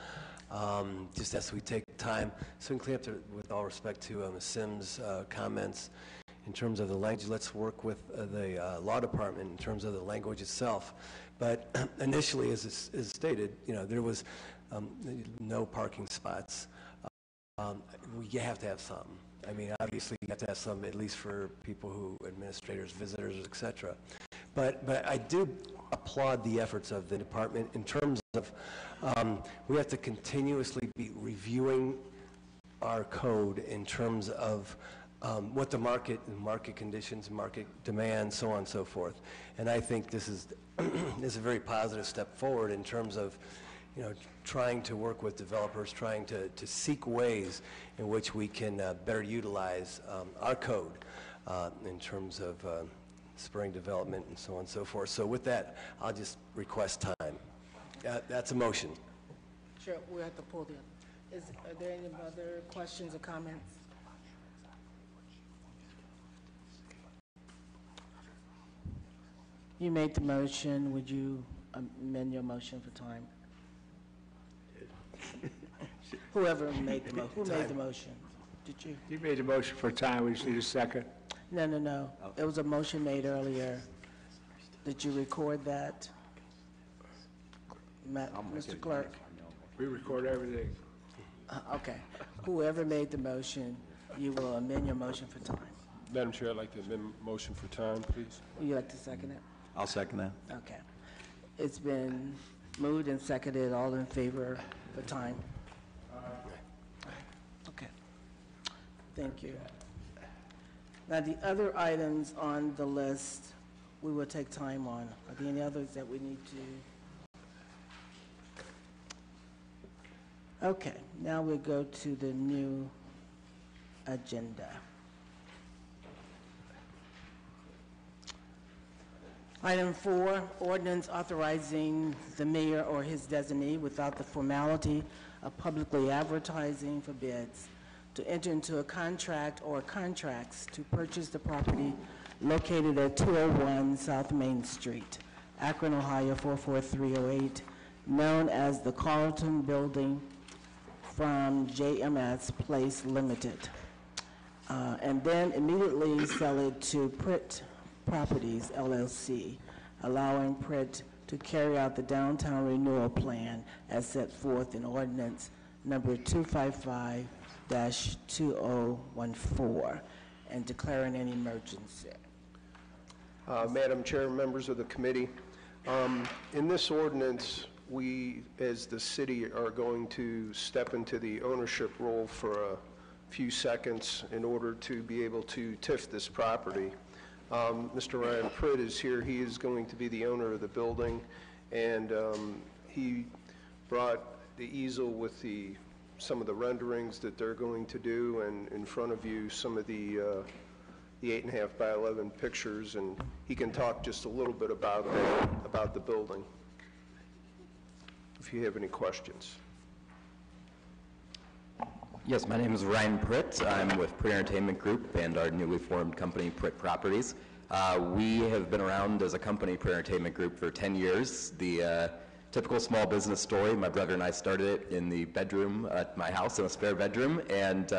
just as we take time, so we can clean up with all respect to Ms. Sims' comments in terms of the language. Let's work with the law department in terms of the language itself. But initially, as stated, there was no parking spots you have to have some. I mean, obviously, you have to have some, at least for people who, administrators, visitors, et cetera. But I do applaud the efforts of the department in terms of, we have to continuously be reviewing our code in terms of what the market conditions, market demand, so on and so forth. And I think this is a very positive step forward in terms of, trying to work with developers, trying to seek ways in which we can better utilize our code in terms of spurring development and so on and so forth. So with that, I'll just request time. That's a motion. Sure, we have to pull the other. Are there any other questions or comments? You made the motion. Would you amend your motion for time? Whoever made the motion. Who made the motion? Did you? You made the motion for time. We just need a second. No. It was a motion made earlier. Did you record that? Mr. Clerk? We record everything. Okay. Whoever made the motion, you will amend your motion for time. Madam Chair, I'd like to amend motion for time, please. Would you like to second it? I'll second that. Okay. It's been moved and seconded. All in favor for time? Okay. Thank you. Now, the other items on the list, we will take time on. Are there any others that we need to? Okay, now we'll go to the new agenda. Item 4, ordinance authorizing the mayor or his designee without the formality of publicly advertising for bids to enter into a contract or contracts to purchase the property located at 201 South Main Street, Akron, Ohio 44308, known as the Carlton Building from JMS Place Limited, and then immediately sell it to Pritt Properties, LLC, allowing Pritt to carry out the downtown renewal plan as set forth in ordinance number 255-2014, and declaring an emergency. Madam Chair, members of the committee, in this ordinance, we, as the city, are going to step into the ownership role for a few seconds in order to be able to TIF this property. Mr. Ryan Pritt is here. He is going to be the owner of the building, and he brought the easel with some of the renderings that they're going to do, and in front of you some of the 8.5 by 11 pictures, and he can talk just a little bit about the building, if you have any questions. Yes, my name is Ryan Pritt. I'm with Pritt Entertainment Group and our newly formed company, Pritt Properties. We have been around as a company, Pritt Entertainment Group, for 10 years. The typical small business story, my brother and I started it in the bedroom at my house, in a spare bedroom, and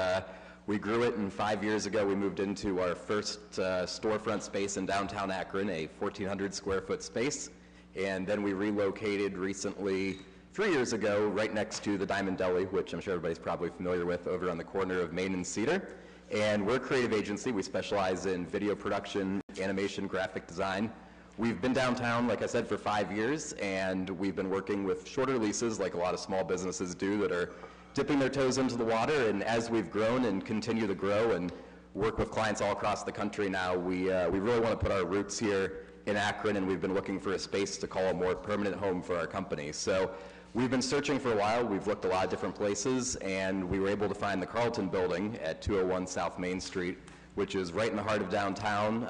we grew it, and 5 years ago we moved into our first storefront space in downtown Akron, a 1,400 square foot space, and then we relocated recently 3 years ago, right next to the Diamond Deli, which I'm sure everybody's probably familiar with, over on the corner of Main and Cedar. And we're a creative agency. We specialize in video production, animation, graphic design. We've been downtown, like I said, for 5 years, and we've been working with shorter leases, like a lot of small businesses do, that are dipping their toes into the water. And as we've grown and continue to grow and work with clients all across the country now, we really want to put our roots here in Akron, and we've been looking for a space to call a more permanent home for our company. So we've been searching for a while. We've looked a lot of different places, and we were able to find the Carlton Building at 201 South Main Street, which is right in the heart of downtown,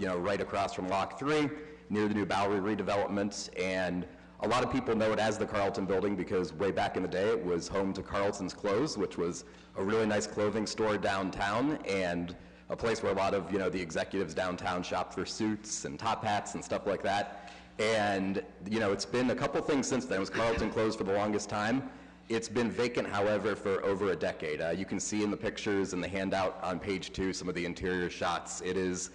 right across from Lock 3, near the new Bowery redevelopment. And a lot of people know it as the Carlton Building because way back in the day it was home to Carlton's Clothes, which was a really nice clothing store downtown, and a place where a lot of the executives downtown shop for suits and top hats and stuff like that. And it's been a couple things since then. It was Carlton Clothes for the longest time. It's been vacant, however, for over a decade. You can see in the pictures and the handout on page 2 some of the interior shots. It is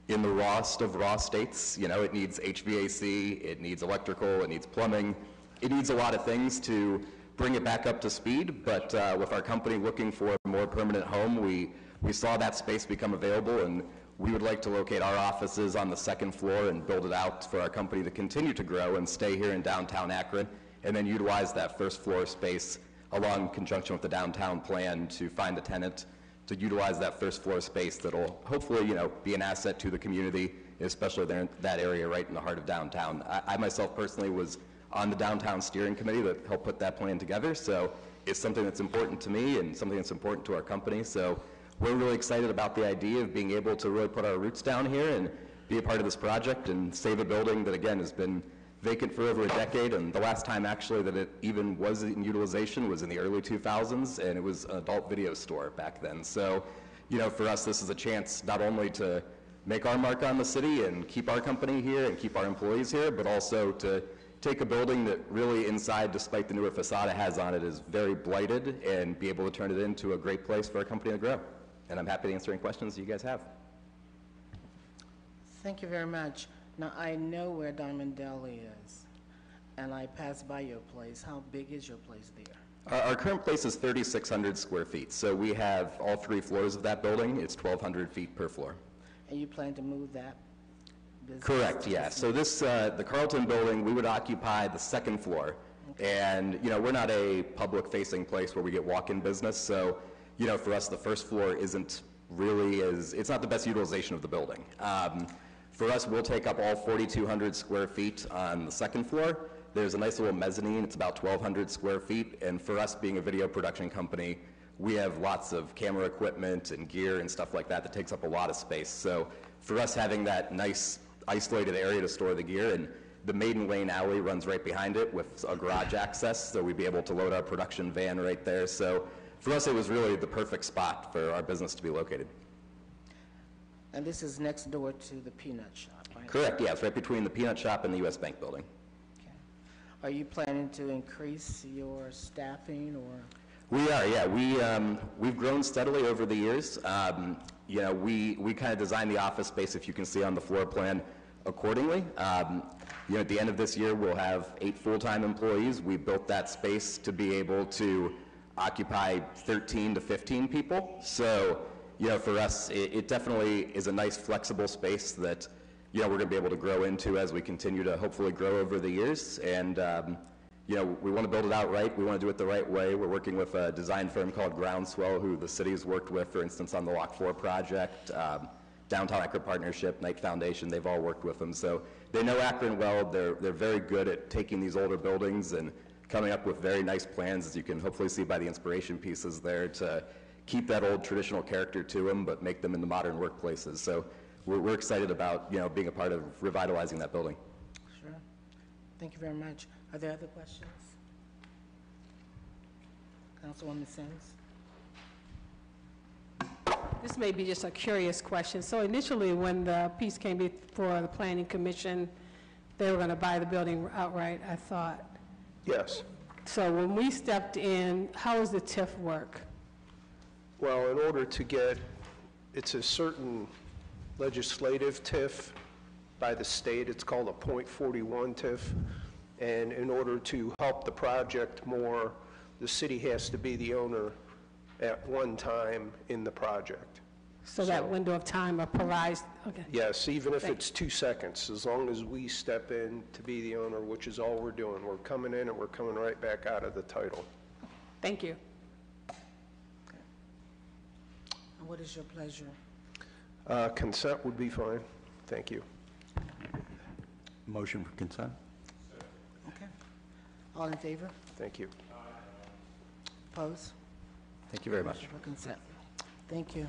in the rawest of raw states. It needs HVAC, it needs electrical, it needs plumbing. It needs a lot of things to bring it back up to speed, but with our company looking for a more permanent home, we saw that space become available, and we would like to locate our offices on the second floor and build it out for our company to continue to grow and stay here in downtown Akron, and then utilize that first floor space along in conjunction with the downtown plan to find a tenant to utilize that first floor space that'll hopefully, be an asset to the community, especially there in that area right in the heart of downtown. I myself personally was on the downtown steering committee that helped put that plan together, so it's something that's important to me and something that's important to our company. So we're really excited about the idea of being able to really put our roots down here and be a part of this project and save a building that, again, has been vacant for over a decade, and the last time actually that it even was in utilization was in the early 2000s, and it was an adult video store back then. So, for us, this is a chance not only to make our mark on the city and keep our company here and keep our employees here, but also to take a building that really inside, despite the newer facade it has on it, is very blighted, and be able to turn it into a great place for our company to grow. And I'm happy to answer any questions you guys have. Thank you very much. Now, I know where Diamond Deli is, and I passed by your place. How big is your place there? Our current place is 3,600 square feet, so we have all 3 floors of that building. It's 1,200 feet per floor. And you plan to move that business? Correct, yeah. So this, the Carlton building, we would occupy the second floor. Okay. And, we're not a public-facing place where we get walk-in business, so, for us, the first floor isn't really it's not the best utilization of the building. For us, we'll take up all 4,200 square feet on the second floor. There's a nice little mezzanine. It's about 1,200 square feet. And for us, being a video production company, we have lots of camera equipment and gear and stuff like that that takes up a lot of space. So for us, having that nice isolated area to store the gear, and the Maiden Lane alley runs right behind it with a garage access, so we'd be able to load our production van right there. So for us, it was really the perfect spot for our business to be located. And this is next door to the Peanut Shop, right? Correct, yeah, it's right between the Peanut Shop and the U.S. Bank building. Okay. Kind of. Are you planning to increase your staffing, or? We are, yeah. We've grown steadily over the years. We kind of designed the office space, if you can see on the floor plan, accordingly. At the end of this year, we'll have 8 full-time employees. We built that space to be able to occupy 13 to 15 people. So, for us, it definitely is a nice flexible space that, we're going to be able to grow into as we continue to hopefully grow over the years. And, we want to build it out right. We want to do it the right way. We're working with a design firm called Groundswell, who the city has worked with, for instance, on the Lock 4 project, Downtown Akron Partnership, Knight Foundation. They've all worked with them. So they know Akron well. They're very good at taking these older buildings and coming up with very nice plans, as you can hopefully see by the inspiration pieces there, to keep that old traditional character to them, but make them into modern workplaces. So we're excited about, being a part of revitalizing that building. Sure. Thank you very much. Are there other questions? Councilwoman Sims? This may be just a curious question. So initially, when the piece came before the Planning Commission, they were going to buy the building outright, I thought. Yes. So when we stepped in, how does the TIF work? Well, in order to get, it's a certain legislative TIF by the state. It's called a .41 TIF. And in order to help the project more, the city has to be the owner at one time in the project. So that window of time applies, okay. Yes, even if it's 2 seconds, as long as we step in to be the owner, which is all we're doing. We're coming in and we're coming right back out of the title. Thank you. And what is your pleasure? Consent would be fine. Thank you. Motion for consent? Okay. All in favor? Thank you. Opposed? Thank you very much. Motion for consent. Thank you.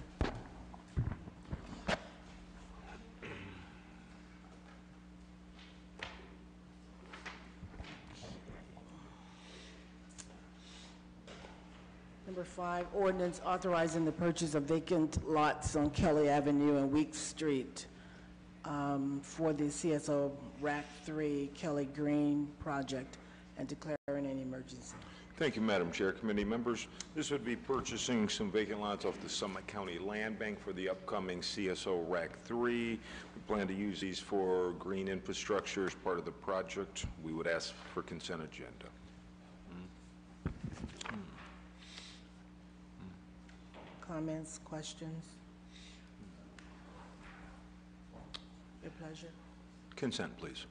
Number 5, ordinance authorizing the purchase of vacant lots on Kelly Avenue and Weeks Street for the CSO RAC 3 Kelly Green project and declaring an emergency. Thank you, Madam Chair, committee members. This would be purchasing some vacant lots off the Summit County Land Bank for the upcoming CSO RAC 3. We plan to use these for green infrastructure as part of the project. We would ask for consent agenda. comments, questions? Your pleasure. Consent, please.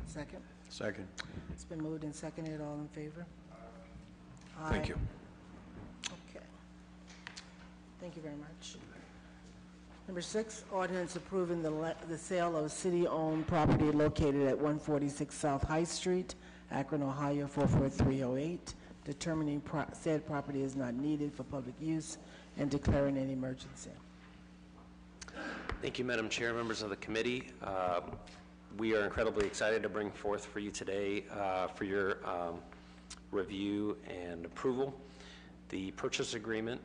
Second? Second. It's been moved and seconded. All in favor? Thank Aye. you. Okay. Thank you very much. Number 6, ordinance approving the sale of city-owned property located at 146 South High Street, Akron, Ohio 44308, determining said property is not needed for public use and declaring an emergency. Thank you, Madam Chair, members of the committee. We are incredibly excited to bring forth for you today for your review and approval the purchase agreement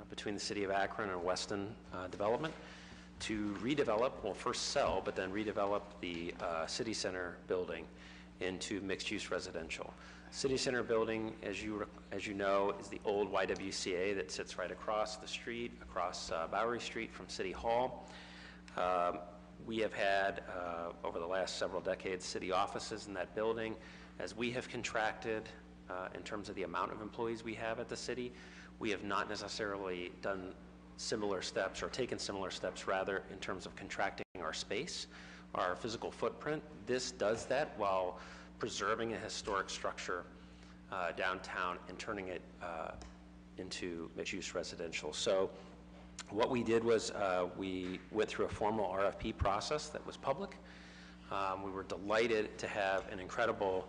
between the City of Akron and Weston Development to redevelop, well, first sell, but then redevelop the City Center building into mixed-use residential. City Center building, as you know, is the old YWCA that sits right across the street, across Bowery Street from City Hall. We have had, over the last several decades, city offices in that building. As we have contracted in terms of the amount of employees we have at the city, we have not necessarily done similar steps, or taken similar steps rather, in terms of contracting our space, our physical footprint. This does that while preserving a historic structure downtown and turning it into mixed-use residential. So what we did was we went through a formal RFP process that was public. We were delighted to have an incredible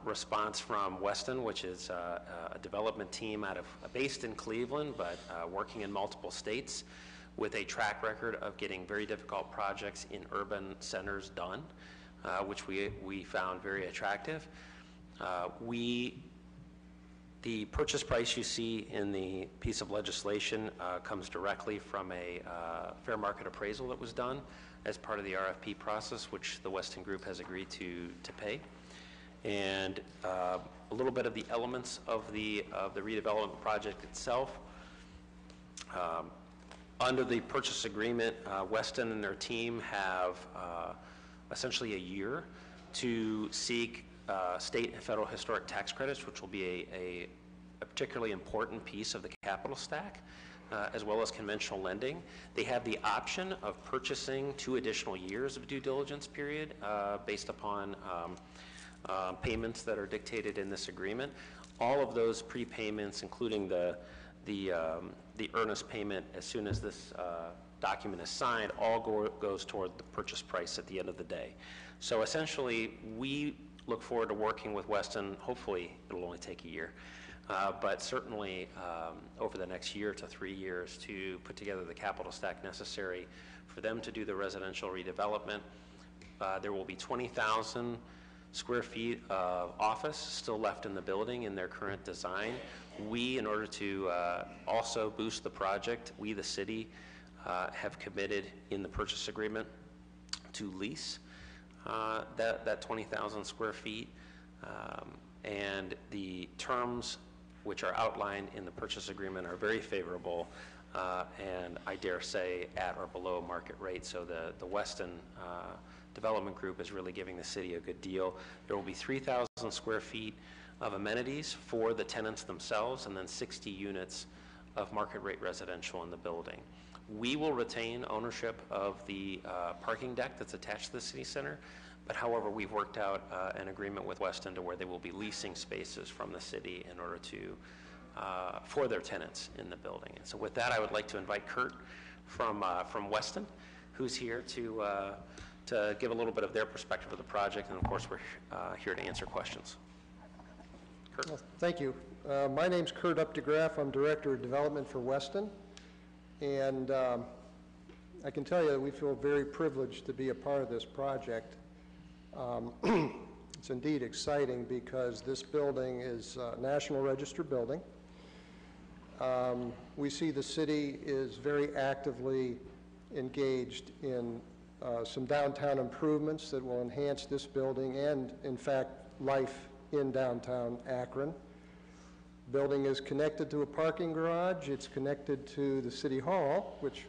response from Weston, which is a development team based in Cleveland, but working in multiple states with a track record of getting very difficult projects in urban centers done, which we found very attractive. The purchase price you see in the piece of legislation comes directly from a fair market appraisal that was done as part of the RFP process, which the Weston Group has agreed to pay. And a little bit of the elements of the redevelopment project itself. Under the purchase agreement, Weston and their team have essentially a year to seek state and federal historic tax credits, which will be a particularly important piece of the capital stack, as well as conventional lending. They have the option of purchasing 2 additional years of due diligence period based upon payments that are dictated in this agreement. All of those prepayments, including the earnest payment as soon as this document is signed, all goes toward the purchase price at the end of the day. So essentially, we look forward to working with Weston. Hopefully, it'll only take a year, but certainly over the next year to 3 years to put together the capital stack necessary for them to do the residential redevelopment. There will be 20,000 square feet of office still left in the building in their current design. We, in order to also boost the project, we, the city, have committed in the purchase agreement to lease that 20,000 square feet. And the terms which are outlined in the purchase agreement are very favorable, and I dare say at or below market rate. So the Weston Development Group is really giving the city a good deal. There will be 3,000 square feet of amenities for the tenants themselves, and then 60 units of market rate residential in the building. We will retain ownership of the parking deck that's attached to the city center, but however, we've worked out an agreement with Weston to where they will be leasing spaces from the city in order to, for their tenants in the building. And so with that, I would like to invite Kurt from Weston, who's here to give a little bit of their perspective of the project, and of course, we're here to answer questions. Kurt. Well, thank you. My name's Kurt Updegraff. I'm Director of Development for Weston, and I can tell you that we feel very privileged to be a part of this project. It's indeed exciting because this building is a National Register building. We see the city is very actively engaged in some downtown improvements that will enhance this building and, in fact, life in downtown Akron. The building is connected to a parking garage. It's connected to the City Hall, which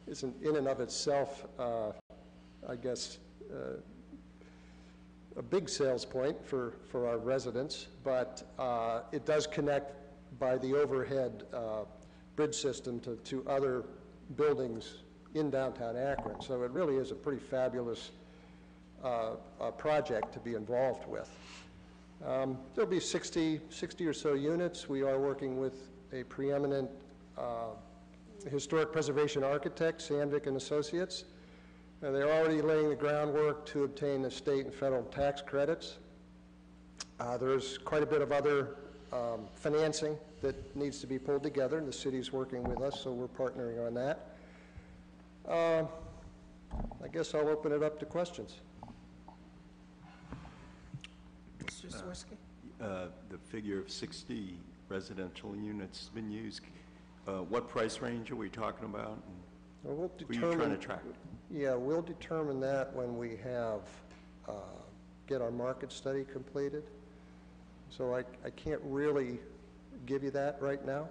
isn't in and of itself, I guess, a big sales point for our residents, but it does connect by the overhead bridge system to other buildings in downtown Akron. So it really is a pretty fabulous project to be involved with. There'll be 60 or so units. We are working with a preeminent historic preservation architect, Sandvik and Associates. They're already laying the groundwork to obtain the state and federal tax credits. There's quite a bit of other financing that needs to be pulled together, and the city's working with us, so we're partnering on that. I guess I'll open it up to questions. Mr. Swirsky? The figure of 60 residential units has been used. What price range are we talking about? Well, we'll who are you trying to track? Yeah, we'll determine that when we have, get our market study completed. So I can't really give you that right now.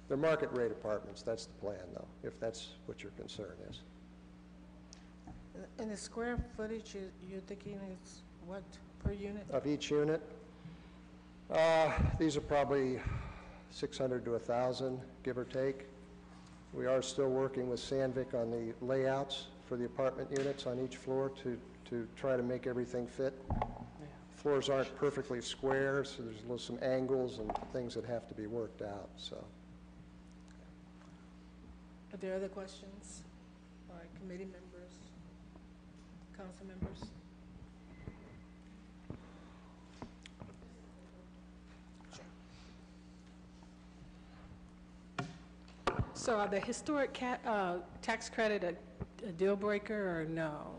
They're market rate apartments, that's the plan though, if that's what your concern is. And the square footage you're thinking is what per unit? Of each unit? These are probably 600 to 1,000, give or take. We are still working with Sandvik on the layouts for the apartment units on each floor to try to make everything fit. Floors aren't perfectly square, so there's some angles and things that have to be worked out, so. Are there other questions by committee members, council members? So are the historic tax credit a deal breaker or no?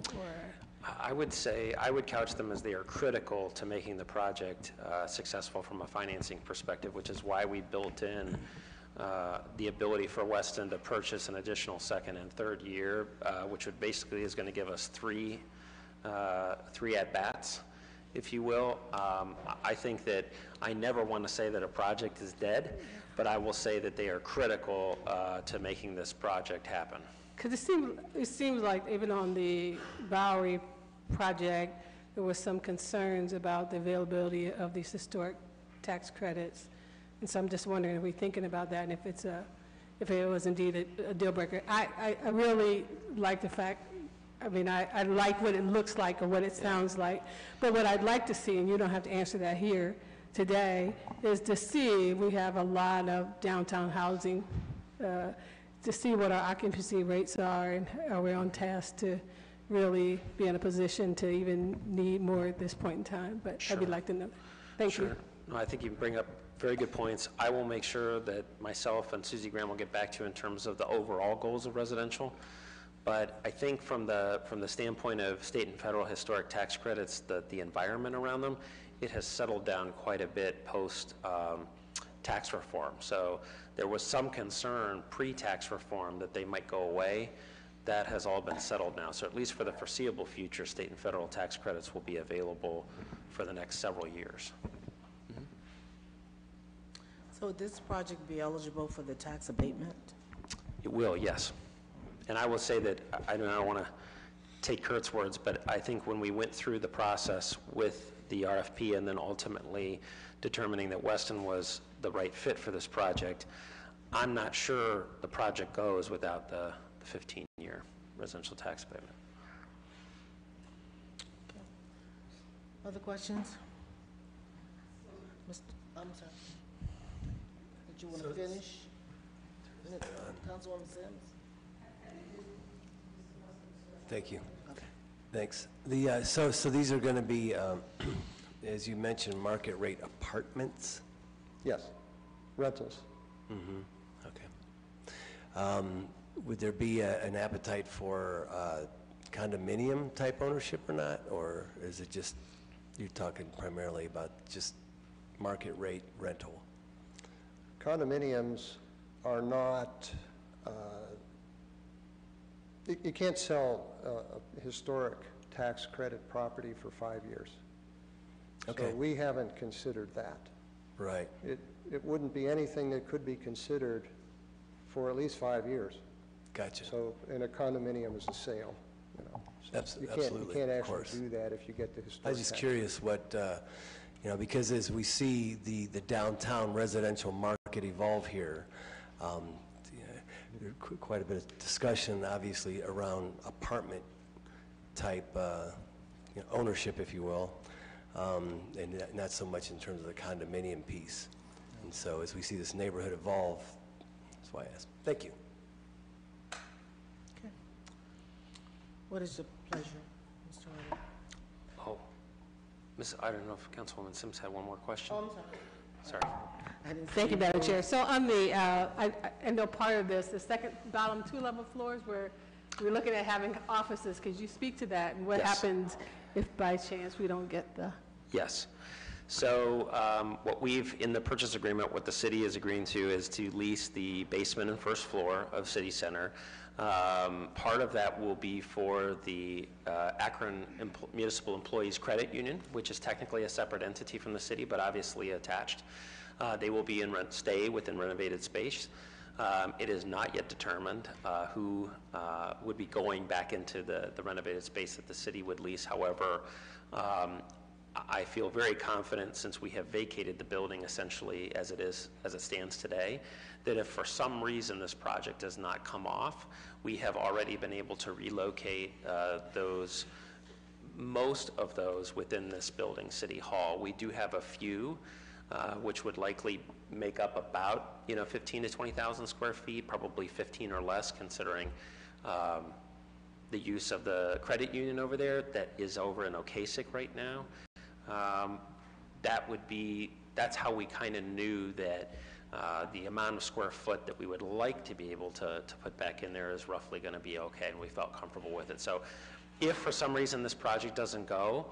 I would say, I would couch them as they are critical to making the project successful from a financing perspective, which is why we built in the ability for Weston to purchase an additional second and third year, which would basically is going to give us three at-bats, if you will. I think that I never want to say that a project is dead, but I will say that they are critical to making this project happen. Because it seems like even on the Bowery project, there were some concerns about the availability of these historic tax credits. And so I'm just wondering if we're thinking about that and if it was indeed a deal breaker. I really like the fact, I mean, I like what it looks like or what it sounds like. But what I'd like to see, and you don't have to answer that here today, is to see we have a lot of downtown housing, to see what our occupancy rates are and are we on task to really be in a position to even need more at this point in time. But Sure. I'd like to know. Thank you. No, I think you bring up very good points. I will make sure that myself and Susie Graham will get back to you in terms of the overall goals of residential. But I think from the standpoint of state and federal historic tax credits, the environment around them, it has settled down quite a bit post tax reform. So there was some concern pre-tax reform that they might go away. That has all been settled now. So at least for the foreseeable future, state and federal tax credits will be available for the next several years. So would this project be eligible for the tax abatement? It will, yes. And I will say that, I don't want to take Kurt's words, but I think when we went through the process with the RFP and then ultimately determining that Weston was the right fit for this project, I'm not sure the project goes without the 15-year residential tax abatement. Other questions? I'm sorry. Did you want to finish? Councilwoman Sims? Thank you. Okay. Thanks. So these are going to be, as you mentioned, market rate apartments? Yes, rentals. Mm-hmm. Okay. Would there be an appetite for condominium type ownership or not? Or is it just, you're talking primarily about just market rate rental? Condominiums are not, you can't sell a historic tax credit property for 5 years. Okay. So we haven't considered that. Right. It wouldn't be anything that could be considered for at least 5 years. Gotcha. So, and a condominium is a sale, you know. So Absolutely, you can't of actually course. do that if you get the historic. I was just tax curious what, You know, because as we see the downtown residential market evolve here, there's quite a bit of discussion, obviously, around apartment type ownership, if you will, and not so much in terms of the condominium piece. And so as we see this neighborhood evolve, that's why I asked. Thank you. Okay. What is your pleasure, Mr. Hardy? Oh, I don't know if Councilwoman Sims had one more question. Oh, I'm sorry. Sorry. Thank you, Madam Chair. So on the, I know part of this, the second, bottom two-level floors where we're looking at having offices, could you speak to that? And what Yes. happens if by chance we don't get the? Yes. So what we've, in the purchase agreement, what the city is agreeing to is to lease the basement and first floor of City Center. Part of that will be for the Akron Municipal Employees Credit Union, which is technically a separate entity from the city, but obviously attached. They will be stay within renovated space. It is not yet determined who would be going back into the renovated space that the city would lease. However, I feel very confident, since we have vacated the building essentially as it stands today, that if for some reason this project does not come off, we have already been able to relocate most of those within this building, City Hall. We do have a few which would likely make up about 15 to 20,000 square feet, probably 15 or less, considering the use of the credit union over there that is over in Ocasek right now. That's how we kind of knew that the amount of square foot that we would like to be able to put back in there is roughly going to be okay, and we felt comfortable with it. So if for some reason this project doesn't go,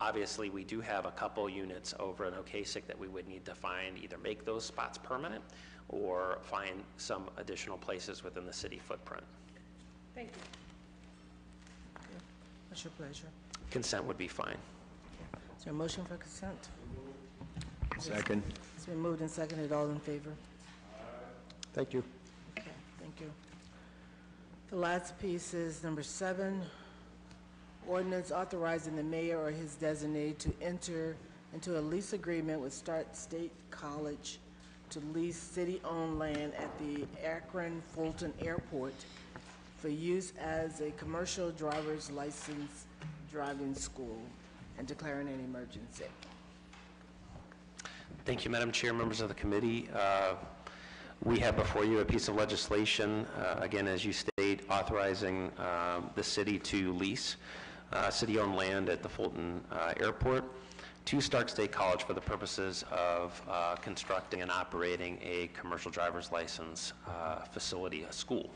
obviously we do have a couple units over in Ocasek that we would need to find, either make those spots permanent or find some additional places within the city footprint. Thank you. Okay. What's your pleasure? Consent would be fine. Is there a motion for consent? Second. It's been moved and seconded. All in favor? Thank you. Okay, thank you. The last piece is number 7, ordinance authorizing the mayor or his designee to enter into a lease agreement with Stark State College to lease city-owned land at the Akron Fulton Airport for use as a commercial driver's license driving school and declaring an emergency. Thank you, Madam Chair, members of the committee. We have before you a piece of legislation, again, as you state, authorizing the city to lease city-owned land at the Fulton Airport to Stark State College for the purposes of constructing and operating a commercial driver's license facility, a school.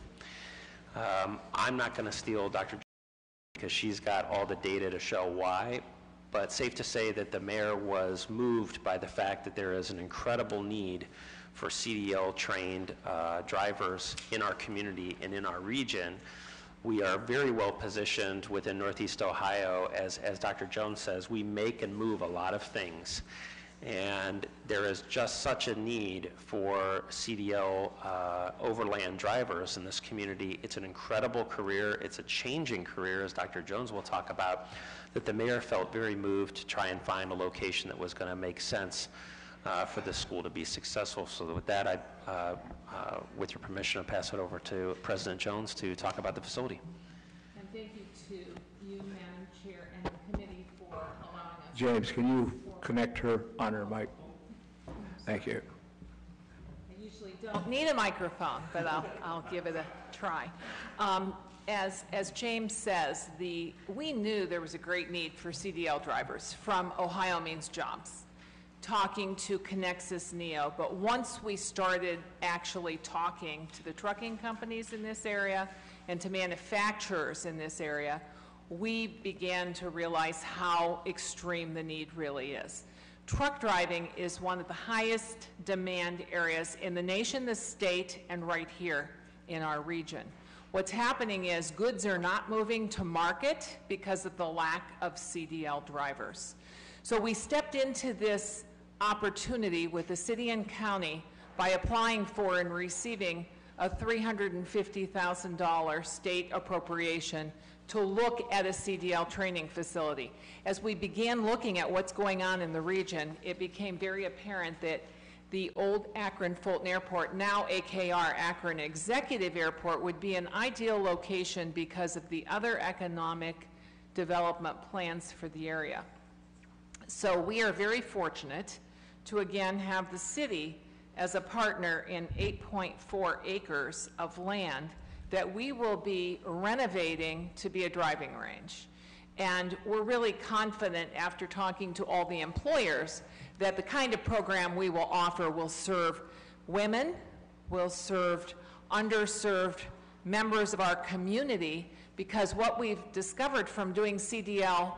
I'm not going to steal Dr. because she's got all the data to show why, but safe to say that the mayor was moved by the fact that there is an incredible need for CDL-trained drivers in our community and in our region. We are very well positioned within Northeast Ohio. As Dr. Jones says, we make and move a lot of things. And there is just such a need for CDL overland drivers in this community. It's an incredible career. It's a changing career, as Dr. Jones will talk about, that the mayor felt very moved to try and find a location that was going to make sense for this school to be successful. So with that, with your permission, I'll pass it over to President Jones to talk about the facility. And thank you to you, Madam Chair, and the committee for allowing us. James, can you connect her on her mic? Thank you. I usually don't need a microphone, but I'll give it a try. As James says, we knew there was a great need for CDL drivers from Ohio Means Jobs, talking to Connexus Neo, but once we started actually talking to the trucking companies in this area and to manufacturers in this area, we began to realize how extreme the need really is. Truck driving is one of the highest demand areas in the nation, the state, and right here in our region. What's happening is goods are not moving to market because of the lack of CDL drivers. So we stepped into this opportunity with the city and county by applying for and receiving a $350,000 state appropriation to look at a CDL training facility. As we began looking at what's going on in the region, it became very apparent that the old Akron Fulton Airport, now AKR Akron Executive Airport, would be an ideal location because of the other economic development plans for the area. So we are very fortunate to again have the city as a partner in 8.4 acres of land that we will be renovating to be a driving range. And we're really confident after talking to all the employers that the kind of program we will offer will serve women, will serve underserved members of our community, because what we've discovered from doing CDL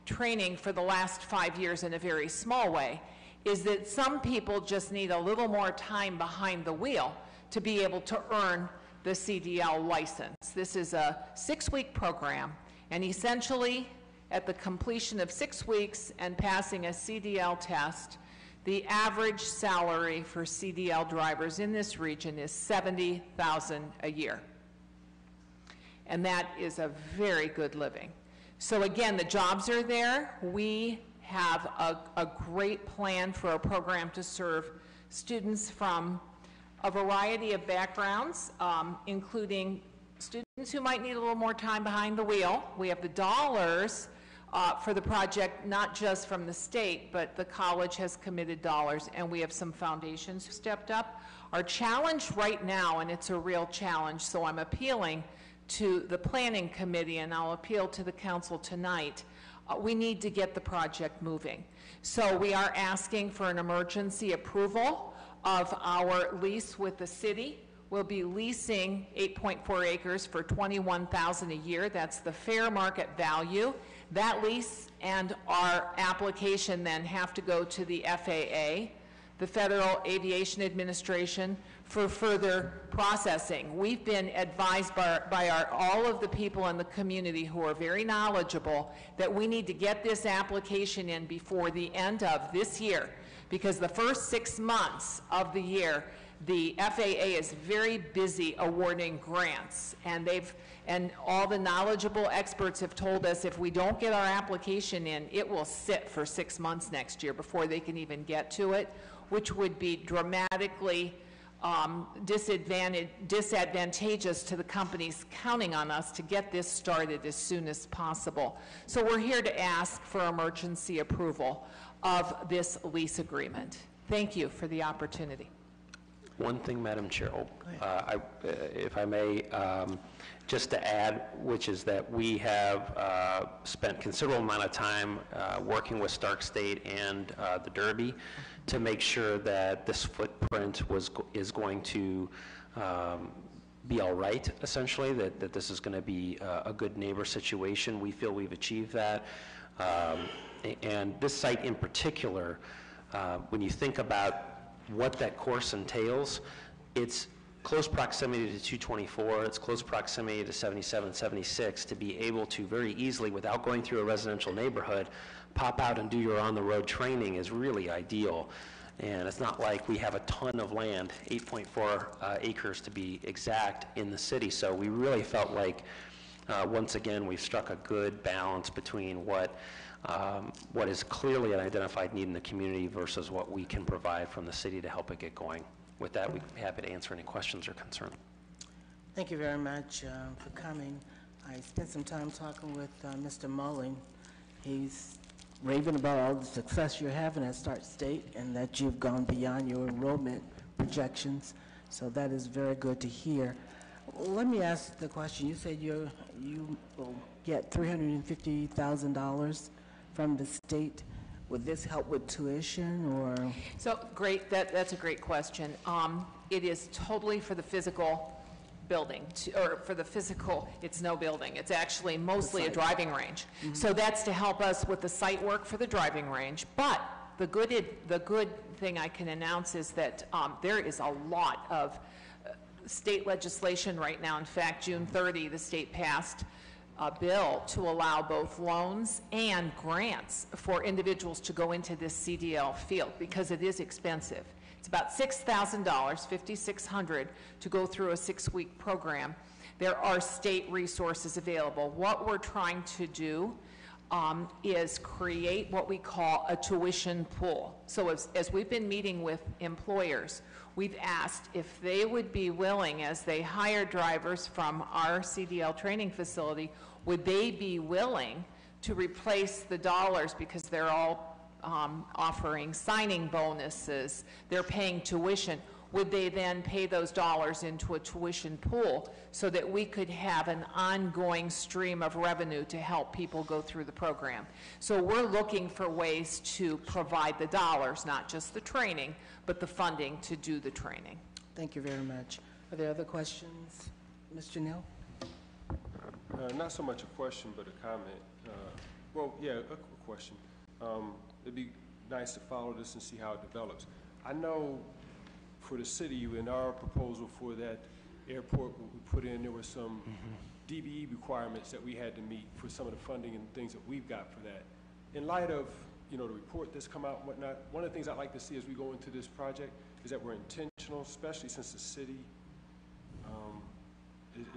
training for the last 5 years in a very small way is that some people just need a little more time behind the wheel to be able to earn the CDL license. This is a 6-week program, and essentially at the completion of 6 weeks and passing a CDL test, the average salary for CDL drivers in this region is $70,000 a year. And that is a very good living. So again, the jobs are there. We have a great plan for a program to serve students from a variety of backgrounds, including students who might need a little more time behind the wheel. We have the dollars for the project, not just from the state, but the college has committed dollars, and we have some foundations who stepped up. Our challenge right now, and it's a real challenge, so I'm appealing to the planning committee, and I'll appeal to the council tonight, we need to get the project moving. So we are asking for an emergency approval of our lease with the city. We'll be leasing 8.4 acres for $21,000 a year. That's the fair market value. That lease and our application then have to go to the FAA, the Federal Aviation Administration, for further processing. We've been advised by all of the people in the community who are very knowledgeable that we need to get this application in before the end of this year, because the first 6 months of the year, the FAA is very busy awarding grants, and all the knowledgeable experts have told us if we don't get our application in, it will sit for 6 months next year before they can even get to it, which would be dramatically disadvantageous to the companies counting on us to get this started as soon as possible. So we're here to ask for emergency approval of this lease agreement. Thank you for the opportunity. One thing, Madam Chair, if I may, just to add, which is that we have spent considerable amount of time working with Stark State and the Derby to make sure that this footprint is going to be all right, essentially, that this is going to be a good neighbor situation. We feel we've achieved that. And this site in particular, when you think about what that course entails, it's close proximity to 224, it's close proximity to 77, 76, to be able to very easily, without going through a residential neighborhood, pop out and do your on-the-road training is really ideal. And it's not like we have a ton of land, 8.4 acres to be exact, in the city. So we really felt like, once again, we've struck a good balance between what is clearly an identified need in the community versus what we can provide from the city to help it get going. With that, we'd be happy to answer any questions or concerns. Thank you very much for coming. I spent some time talking with Mr. Mulling. He's raving about all the success you're having at Stark State and that you've gone beyond your enrollment projections. So that is very good to hear. Let me ask the question. You said you will get $350,000 from the state. Would this help with tuition, or? So great, that's a great question. It is totally for the physical building, or for the physical, it's no building. It's actually mostly a driving range. Mm-hmm. So that's to help us with the site work for the driving range. But the good thing I can announce is that there is a lot of state legislation right now. In fact, June 30, the state passed a bill to allow both loans and grants for individuals to go into this CDL field, because it is expensive. It's about $6,000, $5,600, to go through a 6-week program. There are state resources available. What we're trying to do is create what we call a tuition pool. So as we've been meeting with employers, we've asked if they would be willing, as they hire drivers from our CDL training facility, would they be willing to replace the dollars, because they're all offering signing bonuses, they're paying tuition, would they then pay those dollars into a tuition pool so that we could have an ongoing stream of revenue to help people go through the program? So we're looking for ways to provide the dollars, not just the training, but the funding to do the training. Thank you very much. Are there other questions? Mr. Neal? Not so much a question, but a comment. Well, yeah, a question. It'd be nice to follow this and see how it develops. I know for the city, in our proposal for that airport, what we put in, there were some DBE requirements that we had to meet for some of the funding and things that we've got for that. In light of, you know, the report that's come out and whatnot, one of the things I'd like to see as we go into this project is that we're intentional, especially since the city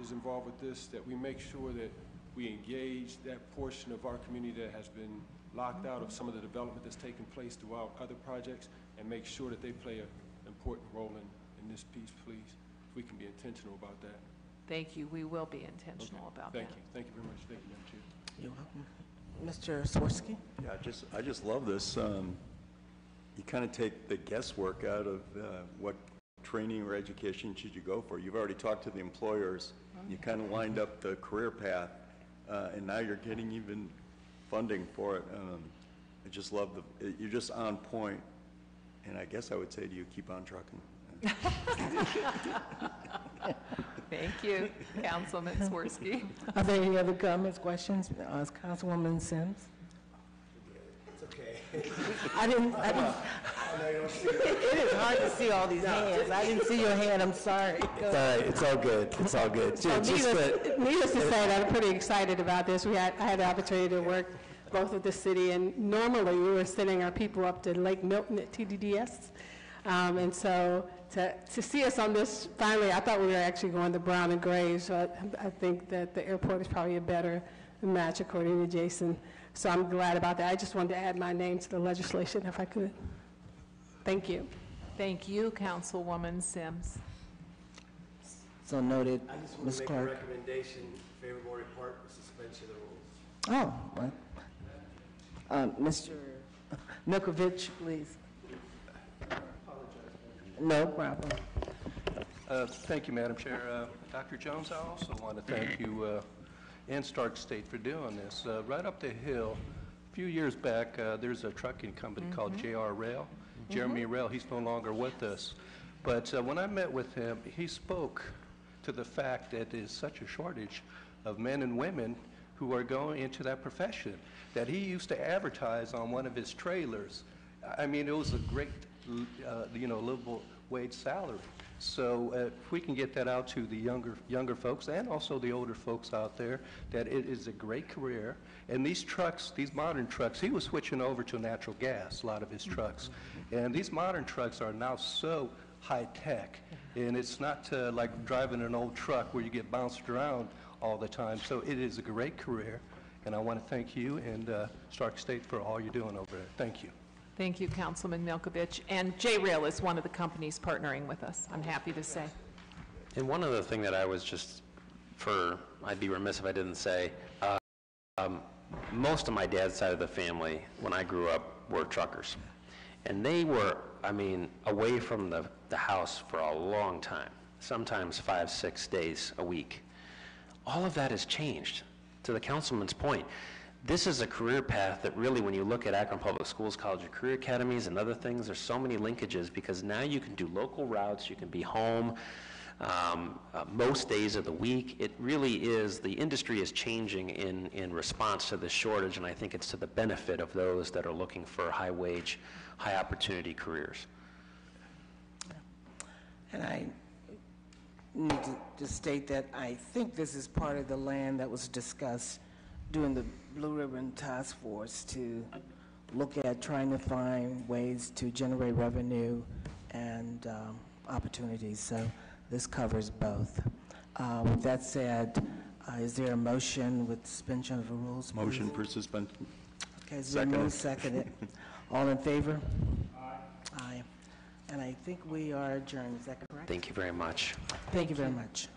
is involved with this, that we make sure that we engage that portion of our community that has been locked out of some of the development that's taken place throughout other projects, and make sure that they play an important role in this piece, please. If we can be intentional about that. Thank you. We will be intentional about that. Thank you. Thank you very much. Thank you, Madam Chair. You're welcome. Mr. Swirsky? Yeah, I just love this. You kind of take the guesswork out of what training or education should you go for. You've already talked to the employers. You kind of lined up the career path, and now you're getting even funding for it. I just love you're just on point, and I guess I would say to you, keep on trucking. Thank you, Councilman Swirsky. Are there any other comments, questions? Councilwoman Sims? It's okay. I didn't. It is hard to see all these hands. I didn't see your hand, I'm sorry. It's all right, it's all good, it's all good. So needless to say, that I'm pretty excited about this. I had the opportunity to work both with the city, and normally we were sending our people up to Lake Milton at TDDS. And so to see us on this, finally, I thought we were actually going to Brown and Graves, so I think that the airport is probably a better match according to Jason. So I'm glad about that. I just wanted to add my name to the legislation if I could. Thank you. Thank you, Councilwoman Sims. So noted, I just want Ms. to make Clark. a recommendation, favorable report for suspension of the rules. Oh, well. Mr. Milkovich, please. No problem. Thank you, Madam Chair. Dr. Jones, I also want to thank you and Stark State for doing this. Right up the hill, a few years back, there's a trucking company called JR Rail. Jeremy Rail, he's no longer with us. But when I met with him, he spoke to the fact that there's such a shortage of men and women who are going into that profession, that he used to advertise on one of his trailers. I mean, it was a great, livable wage salary. So if we can get that out to the younger folks and also the older folks out there, that it is a great career. And these trucks, these modern trucks, he was switching over to natural gas, a lot of his trucks. And these modern trucks are now so high tech, and it's not like driving an old truck where you get bounced around all the time. So it is a great career, and I want to thank you and Stark State for all you're doing over there. Thank you. Thank you, Councilman Milkovich. And J-Rail is one of the companies partnering with us, I'm happy to say. And one other thing that I was just, I'd be remiss if I didn't say, most of my dad's side of the family, when I grew up, were truckers. And they were, away from the house for a long time, sometimes 5-6 days a week. All of that has changed. To the councilman's point, this is a career path that really, when you look at Akron Public Schools, College of Career Academies and other things, there's so many linkages because now you can do local routes, you can be home most days of the week. It really is, the industry is changing in response to the shortage, and I think it's to the benefit of those that are looking for high wage, high opportunity careers. And I need to state that I think this is part of the land that was discussed during the Blue Ribbon Task Force to look at trying to find ways to generate revenue and opportunities. So this covers both. With that said, is there a motion with suspension of the rules? please? Motion for suspension. Okay, is there a move seconded? All in favor? Aye. Aye. And I think we are adjourned, is that correct? Thank you very much. Thank you very much.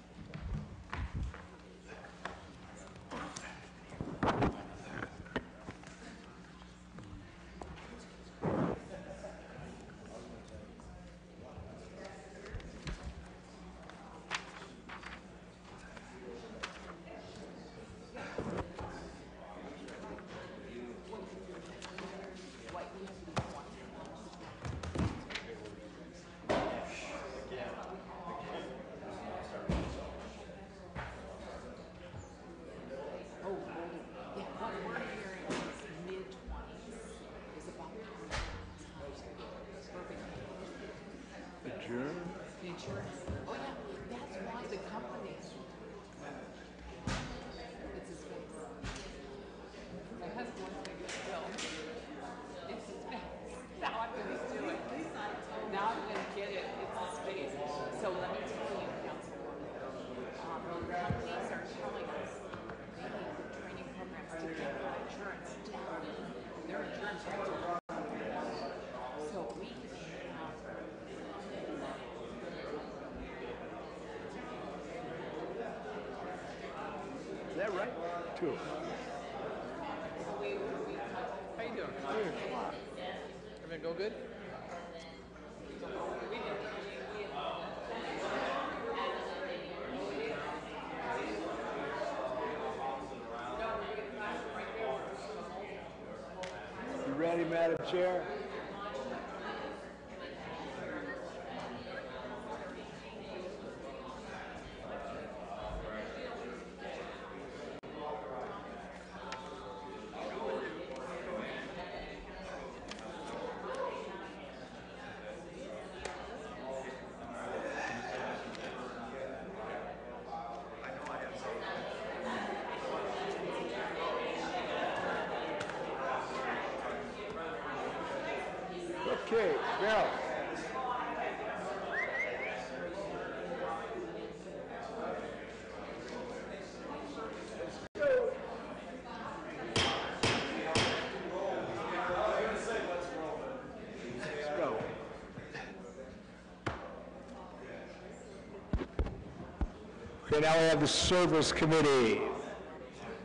Insurance. Oh, yeah, that's why the companies. It's his face. My husband wants to get killed. It's his face. Now I'm going to do it. Now I'm going to get it. It's his face. So let me tell you, Councilwoman, companies are telling us they need the training programs to get their insurance down. Their insurance rates are so we can Is that right? Two. How you doing? Good. Everything go good? You ready, Madam Chair? Okay, Bill. Let's go. Okay, now we have the Service Committee.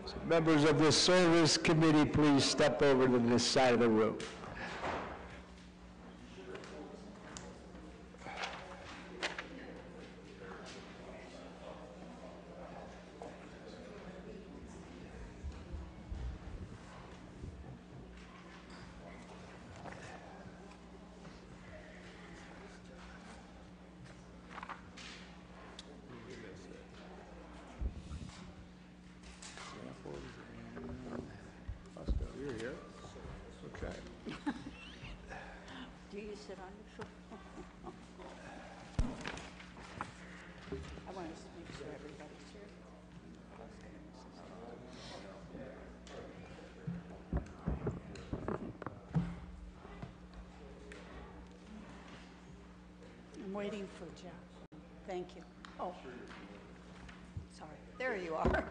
So members of the Service Committee, please step over to this side of the room. You're here. Okay. Do you sit on your foot? I want to make sure everybody's here. I'm waiting for Jeff. Thank you. Oh, sorry. There you are.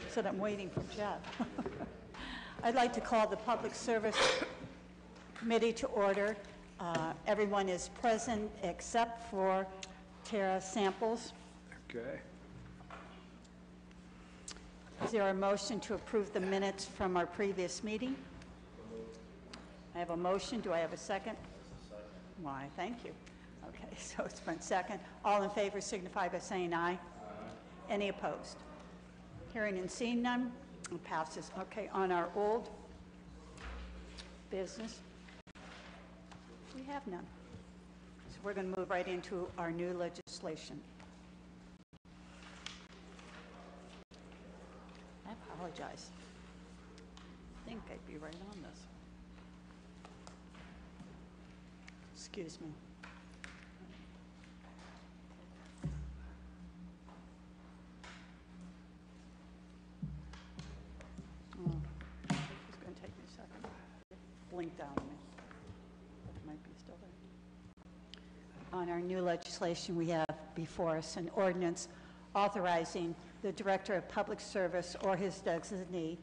Said I'm waiting for Jeff. I'd like to call the Public Service Committee to order. Everyone is present except for Tara Samples. Okay. Is there a motion to approve the minutes from our previous meeting? I have a motion. Do I have a second? Why, thank you. Okay, so it's been second. All in favor signify by saying aye. Any opposed? Hearing and seeing none, it passes. Okay, on our old business, we have none. So we're going to move right into our new legislation. I apologize. I think I'd be right on this. Excuse me. It's going to take me a second. Blink down on me. It might be still there. On our new legislation, we have before us an ordinance authorizing the Director of Public Service or his designee,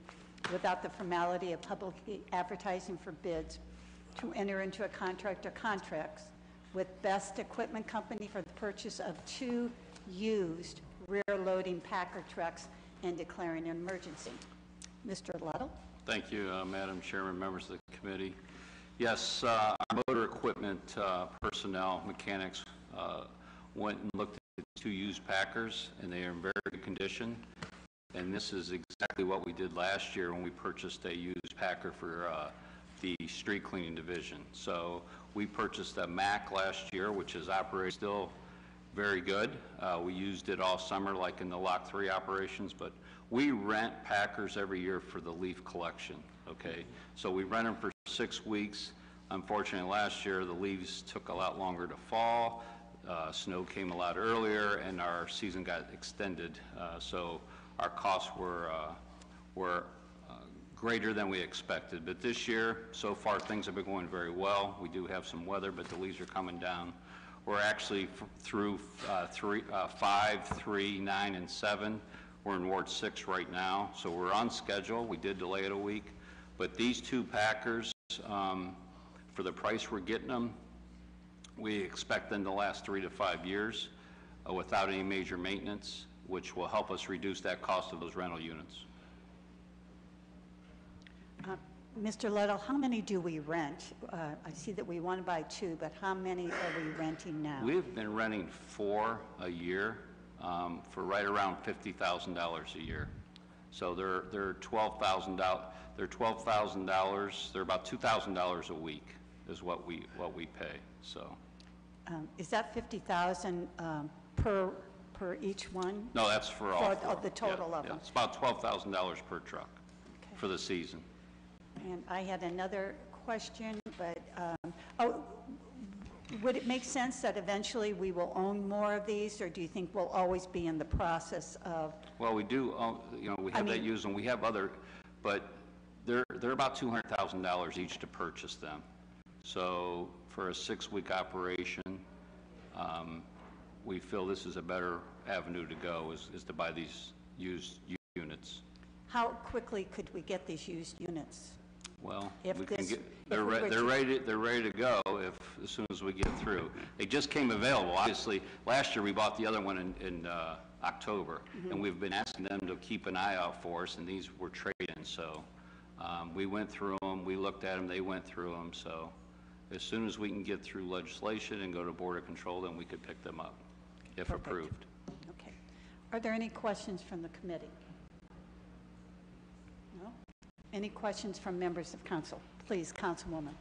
without the formality of publicly advertising for bids, to enter into a contract or contracts with Best Equipment Company for the purchase of 2 used rear-loading Packer trucks and declaring an emergency. Mr. Ludell? Thank you, Madam Chairman, members of the committee. Yes, our motor equipment personnel, mechanics, went and looked at 2 used Packers, and they are in very good condition. And this is exactly what we did last year when we purchased a used Packer for the street cleaning division. So we purchased a Mack last year, which is operating still very good. We used it all summer, like in the Lock 3 operations, but we rent Packers every year for the leaf collection, okay? So we rent them for 6 weeks. Unfortunately, last year, the leaves took a lot longer to fall. Snow came a lot earlier, and our season got extended. So our costs were greater than we expected. But this year, so far, things have been going very well. We do have some weather, but the leaves are coming down. We're actually through 5, 3, 9, and 7. We're in Ward 6 right now, so we're on schedule. We did delay it a week. But these 2 Packers, for the price we're getting them, we expect them to last 3 to 5 years without any major maintenance, which will help us reduce that cost of those rental units. Mr. Ludell, how many do we rent? I see that we want to buy 2, but how many are we renting now? We've been renting 4 a year for right around $50,000 a year. So they're $12,000. They're $12,000. They're about $2,000 a week is what we pay. So. Is that $50,000 per each one? No, that's for all. For the total of them. It's about $12,000 per truck for the season. And I had another question, but would it make sense that eventually we will own more of these, or do you think we'll always be in the process of? Well, we do own, we have that used, and we have other, but they're about $200,000 each to purchase them. So for a 6-week operation, we feel this is a better avenue to go, is to buy these used units. How quickly could we get these used units? Well, we can get, they're ready to go as soon as we get through. They just came available. Obviously, last year we bought the other one in October, and we've been asking them to keep an eye out for us, and these were trade-ins. So we went through them, we looked at them, they went through them. So as soon as we can get through legislation and go to Border Control, then we could pick them up, if approved. Okay. Are there any questions from the committee? No? Any questions from members of council? Please, Councilwoman.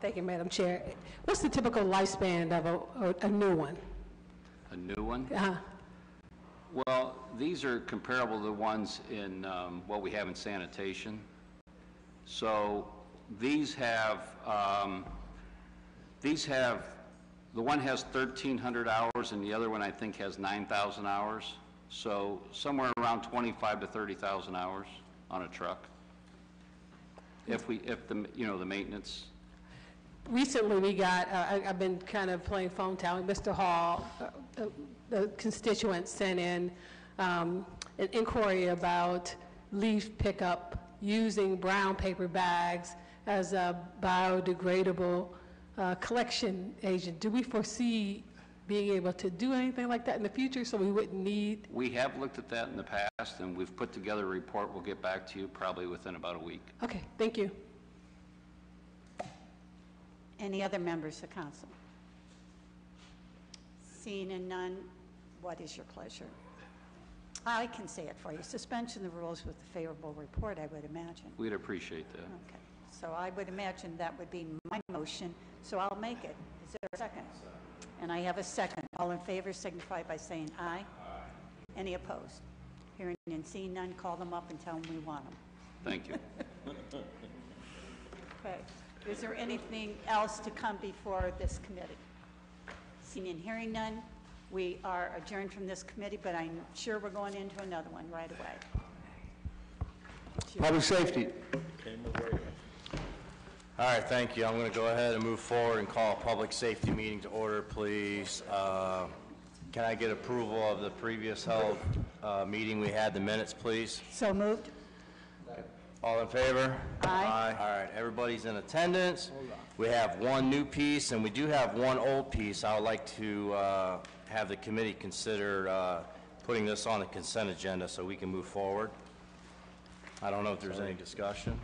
Thank you, Madam Chair. What's the typical lifespan of a new one? A new one? Well, these are comparable to the ones in what we have in sanitation. So these have, the one has 1,300 hours and the other one I think has 9,000 hours. So somewhere around 25 to 30,000 hours on a truck. If the maintenance. Recently we got, I've been kind of playing phone tag with Mr. Hall. The constituents sent in an inquiry about leaf pickup using brown paper bags as a biodegradable collection agent. Do we foresee being able to do anything like that in the future so we wouldn't need? We have looked at that in the past, and we've put together a report. We'll get back to you probably within about a week. Okay, thank you. Any other members of council? Seeing none, what is your pleasure? I can say it for you. Suspension of the rules with a favorable report, I would imagine. We'd appreciate that. Okay. So I would imagine that would be my motion, so I'll make it. Is there a second? And I have a second. All in favor signify by saying aye. Aye. Any opposed? Hearing and seeing none, call them up and tell them we want them. Thank you. Okay. Is there anything else to come before this committee? Seeing and hearing none, we are adjourned from this committee, but I'm sure we're going into another one right away. Public safety. All right, thank you. I'm going to go ahead and move forward and call a public safety meeting to order, please. Can I get approval of the previous held meeting we had, the minutes, please? So moved. All in favor? Aye. All right, everybody's in attendance. We have one new piece, and we do have one old piece. I would like to have the committee consider putting this on the consent agenda so we can move forward. I don't know if there's any discussion.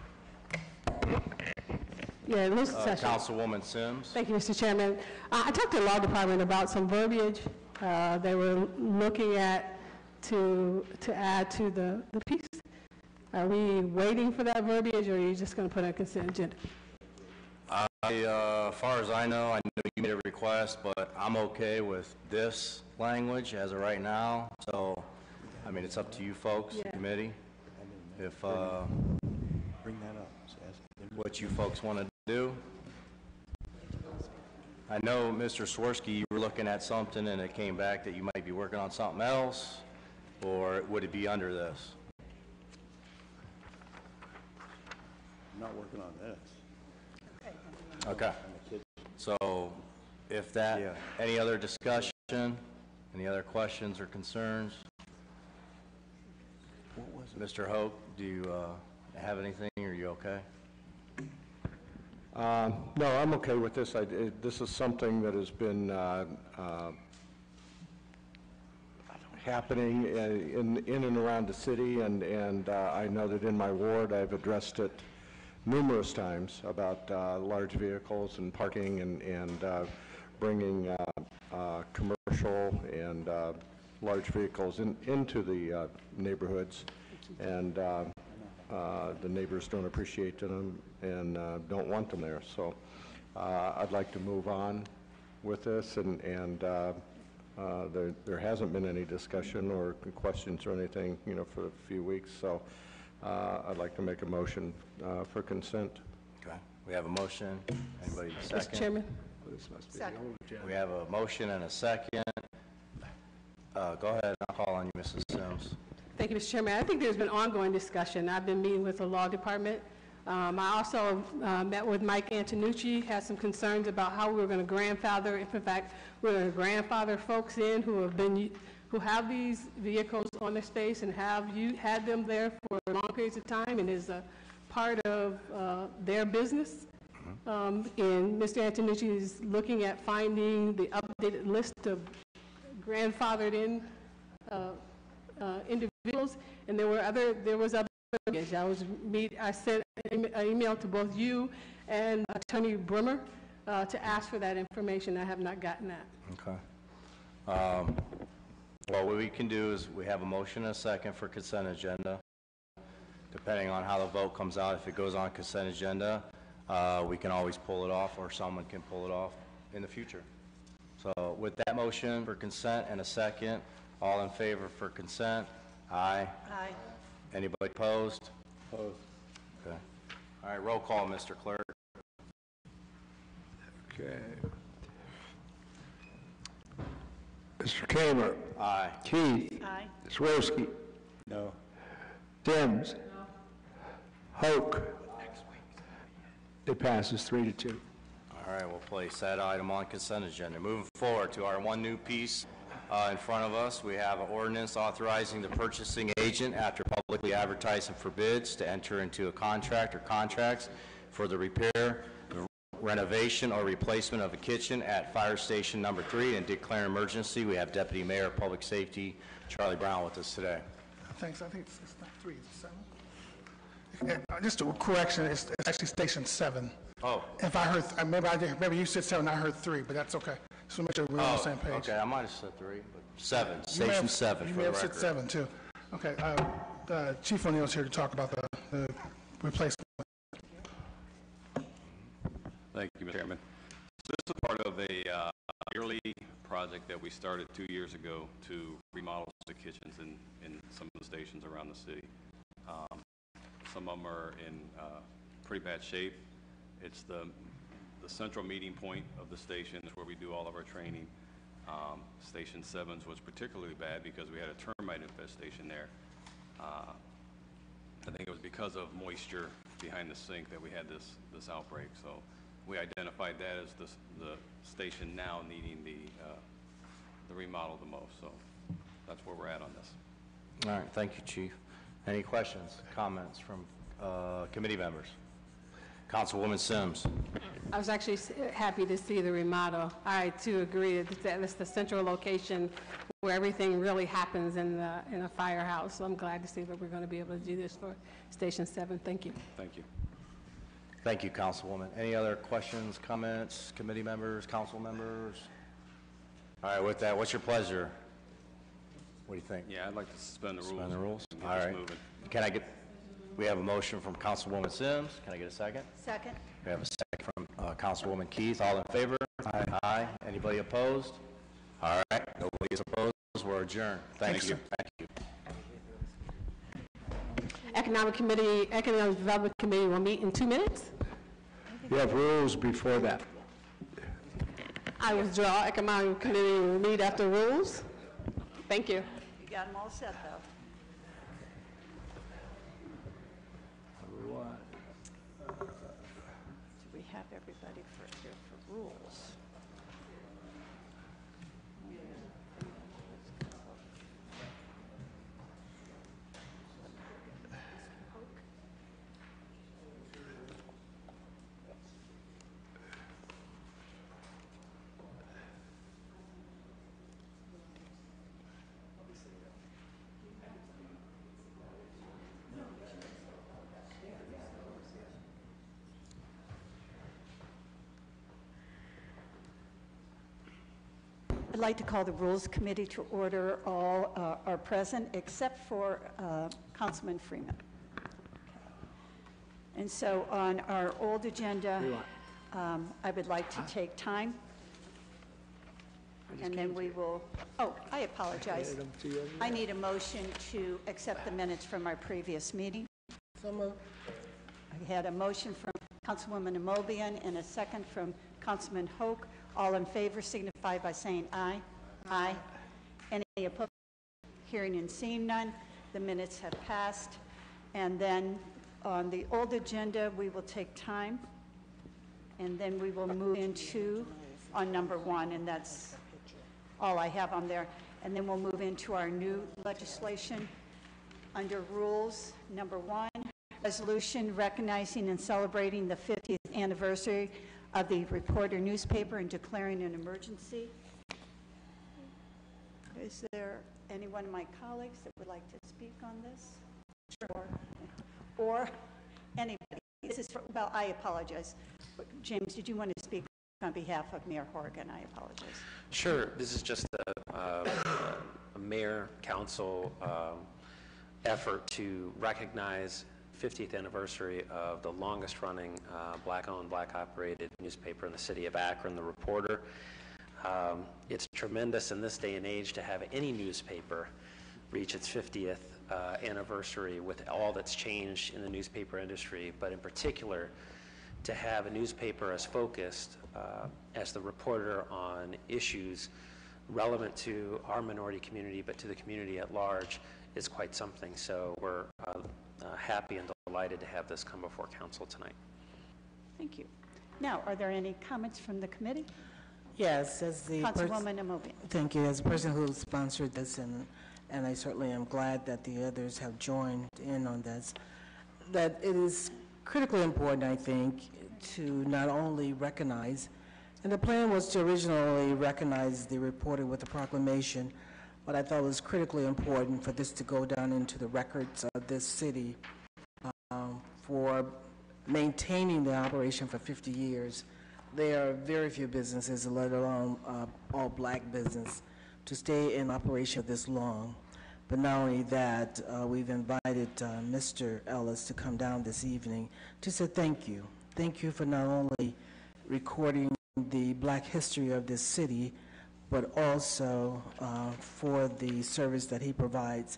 Yeah, this session. Councilwoman Sims. Thank you, Mr. Chairman. I talked to the law department about some verbiage they were looking at to add to the piece. Are we waiting for that verbiage, or are you just going to put it on consent agenda? As far as I know you made a request, but I'm okay with this language as of right now. So, I mean, it's up to you folks, the committee, if Bring that up. what you folks want to do. I know, Mr. Swirsky, you were looking at something and it came back that you might be working on something else, or would it be under this? I'm not working on this. Okay. So, if that, any other discussion, any other questions or concerns? What was it? Mr. Hoke, do you have anything, or are you okay? No, I'm okay with this. This is something that has been happening in and around the city, and I know that in my ward I've addressed it numerous times about large vehicles and parking and bringing commercial and large vehicles into the neighborhoods, and the neighbors don't appreciate them and don't want them there. So I'd like to move on with this, and there hasn't been any discussion or questions or anything, for a few weeks. So I'd like to make a motion for consent. Okay. We have a motion. Anybody second? Mr. Chairman? Second. We have a motion and a second. Go ahead. I'll call on you, Mrs. Sims. Thank you, Mr. Chairman. I think there's been ongoing discussion. I've been meeting with the law department. I also met with Mike Antonucci, had some concerns about how we were going to grandfather, if in fact we're going to grandfather folks in who have these vehicles on their space and had them there for long periods of time and is a part of their business. And Mr. Antonucci is looking at finding the updated list of grandfathered in individuals, and there was other verbiage. I sent an email to both you and Attorney Brimmer to ask for that information. I have not gotten that. Okay. Well, what we can do is we have a motion and a second for consent agenda. Depending on how the vote comes out, if it goes on consent agenda, we can always pull it off, or someone can pull it off in the future. So with that motion for consent and a second, all in favor for consent? Aye. Aye. Anybody opposed? Opposed. Okay. All right, roll call, Mr. Clerk. Okay. Mr. Kamer. Aye. Keith. Aye. Swirsky. No. Sims. Hoke. It passes 3-2. All right, we'll place that item on consent agenda. Moving forward to our one new piece in front of us, we have an ordinance authorizing the purchasing agent, after publicly advertising for bids, to enter into a contract or contracts for the repair, renovation, or replacement of a kitchen at Fire Station Number 3 and declare emergency. We have Deputy Mayor of Public Safety Charlie Brown with us today. Thanks. I think it's not 3, it's 7. Just a correction, it's actually Station 7. Oh. If I heard, maybe you said 7, I heard 3, but that's okay. Just to make sure we're on the same page. Okay, I might have said 3, but 7, Station 7 You for may the have said record. 7, too. Okay, Chief O'Neill's here to talk about the replacement. Thank you, Mr. Chairman. So this is part of a yearly project that we started 2 years ago to remodel the kitchens in some of the stations around the city. Some of them are in pretty bad shape. It's the central meeting point of the stations where we do all of our training. Station 7's was particularly bad because we had a termite infestation there. I think it was because of moisture behind the sink that we had this outbreak. So we identified that as the station now needing the remodel the most. So that's where we're at on this. All right, thank you, Chief. Any questions, comments from committee members? Councilwoman Sims. I was actually happy to see the remodel. I too agree that it's the central location where everything really happens in a firehouse. So I'm glad to see that we're going to be able to do this for Station 7. Thank you. Thank you. Thank you, Councilwoman. Any other questions, comments, committee members, council members? All right, with that, what's your pleasure? What do you think? Yeah, I'd like to suspend the rules. Suspend the rules? and get All this right. moving. Can I get, we have a motion from Councilwoman Sims. Can I get a second? Second. We have a second from Councilwoman Keith. All in favor? Aye. Aye. Anybody opposed? All right, nobody is opposed. We're adjourned. Thank you. Thank you. Economic Development Committee will meet in 2 minutes. You have rules before that. I withdraw. Economic Committee will meet after rules. Thank you. You got them all set, though. Do we have everybody here for rules? I'd like to call the Rules Committee to order. All are present except for Councilman Freeman. And so on our old agenda, I would like to take time, and then we will, oh, I apologize. I need a motion to accept the minutes from our previous meeting. So moved. I had a motion from Councilwoman Amobian and a second from Councilman Hoke. All in favor signify by saying aye. Aye. Any opposed? Hearing and seeing none, the minutes have passed. And then on the old agenda, we will take time, and then we will move into on number 1, and that's all I have on there. And then we'll move into our new legislation. Under rules, number 1, resolution recognizing and celebrating the 50th anniversary of the Reporter newspaper and declaring an emergency. Is there any one of my colleagues that would like to speak on this? Or anybody? This is well, I apologize. James, did you want to speak on behalf of Mayor Horgan? I apologize. Sure. This is just a mayor council effort to recognize 50th anniversary of the longest running black-owned, black-operated newspaper in the city of Akron, The Reporter. It's tremendous in this day and age to have any newspaper reach its 50th anniversary with all that's changed in the newspaper industry, but in particular to have a newspaper as focused as The Reporter on issues relevant to our minority community, but to the community at large, is quite something. So we're happy and delighted to have this come before council tonight. Thank you. Now, are there any comments from the committee? Yes, as the Councilwoman Amobian. Thank you. As a person who sponsored this, and I certainly am glad that the others have joined in on this, that it is critically important, I think, to not only recognize, and the plan was to originally recognize the Reporter with a proclamation, but I thought it was critically important for this to go down into the records of this city for maintaining the operation for 50 years. There are very few businesses, let alone all black business, to stay in operation this long. But not only that, we've invited Mr. Ellis to come down this evening to say thank you. Thank you for not only recording the black history of this city, but also for the service that he provides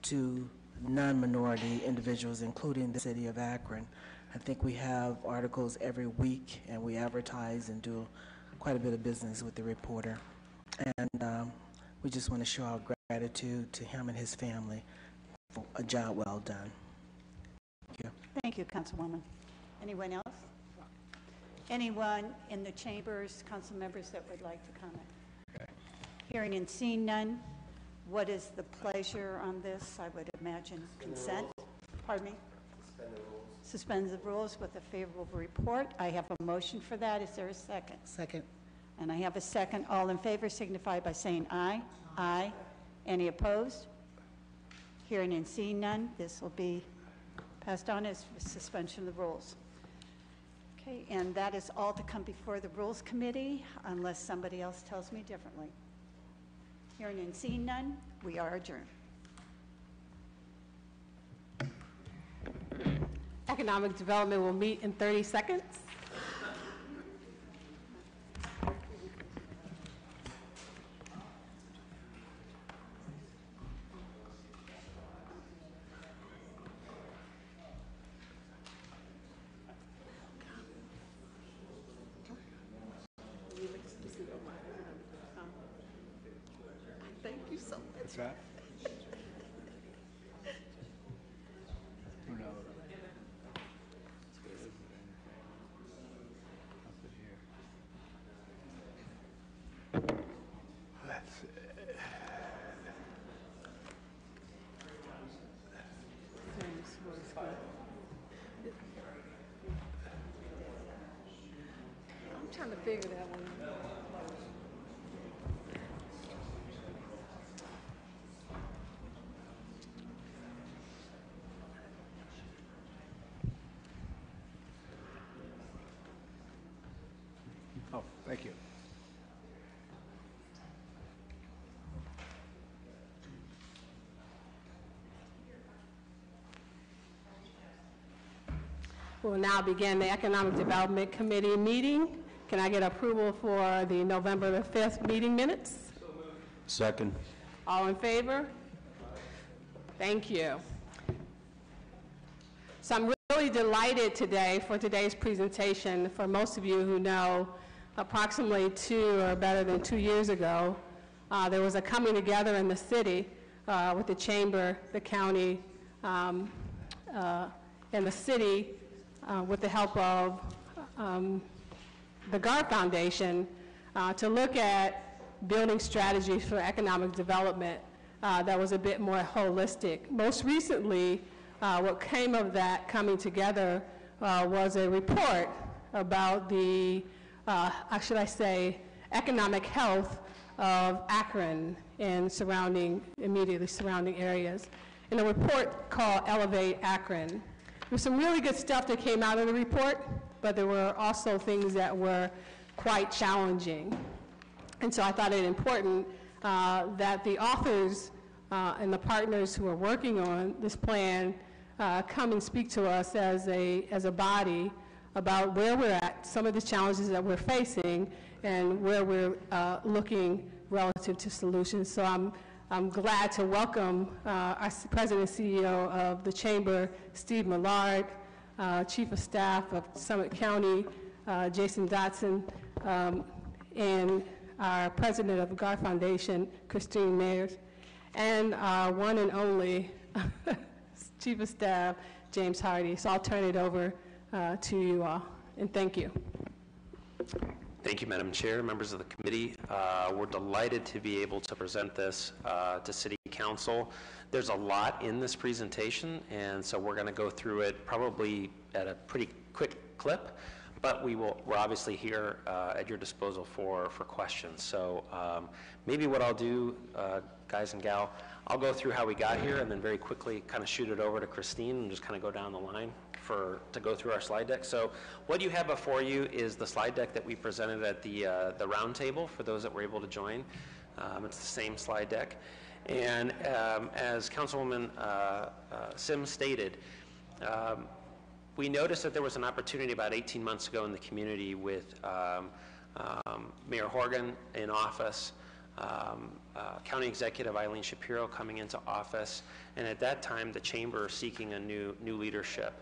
to non-minority individuals, including the city of Akron. I think we have articles every week, and we advertise and do quite a bit of business with the Reporter. And we just want to show our gratitude to him and his family for a job well done. Thank you, Councilwoman. Anyone else? Anyone in the chambers, council members that would like to comment? Hearing and seeing none, what is the pleasure on this? I would imagine consent. Pardon me? Suspend the rules. Suspend the rules with a favorable report. I have a motion for that. Is there a second? Second. And I have a second. All in favor signify by saying aye. Aye. Any opposed? Hearing and seeing none, this will be passed on as suspension of the rules. Okay, and that is all to come before the Rules Committee, unless somebody else tells me differently. Hearing and seeing none, we are adjourned. Economic Development will meet in 30 seconds. Thank you so much. What's that? I'm trying to figure that one out. Oh, thank you. We'll now begin the Economic Development Committee meeting. Can I get approval for the November the 5th meeting minutes? Second. All in favor? Thank you. So I'm really delighted today for today's presentation. For most of you who know, approximately 2 or better than 2 years ago, there was a coming together in the city with the chamber, the county, and the city with the help of the GAR Foundation to look at building strategies for economic development that was a bit more holistic. Most recently, what came of that coming together was a report about the, should I say, economic health of Akron and immediately surrounding areas. In a report called Elevate Akron. There's some really good stuff that came out of the report, but there were also things that were quite challenging. And so I thought it important that the authors and the partners who are working on this plan come and speak to us as a body about where we're at, some of the challenges that we're facing, and where we're looking relative to solutions. So I'm glad to welcome our President and CEO of the Chamber, Steve Millard, Chief of Staff of Summit County, Jason Dotson, and our President of the GAR Foundation, Christine Mayers, and our one and only Chief of Staff, James Hardy. So I'll turn it over to you all, and thank you. Thank you, Madam Chair, members of the committee. We're delighted to be able to present this to City Council. There's a lot in this presentation, and so we're going to go through it probably at a pretty quick clip, but we're obviously here at your disposal for questions. So maybe what I'll do, guys and gal, I'll go through how we got here and then very quickly kind of shoot it over to Christine and just kind of go down the line to go through our slide deck. So what you have before you is the slide deck that we presented at the round table for those that were able to join. It's the same slide deck. And as Councilwoman Sims stated, we noticed that there was an opportunity about 18 months ago in the community with Mayor Horgan in office, County Executive Eileen Shapiro coming into office, and at that time the Chamber seeking a new leadership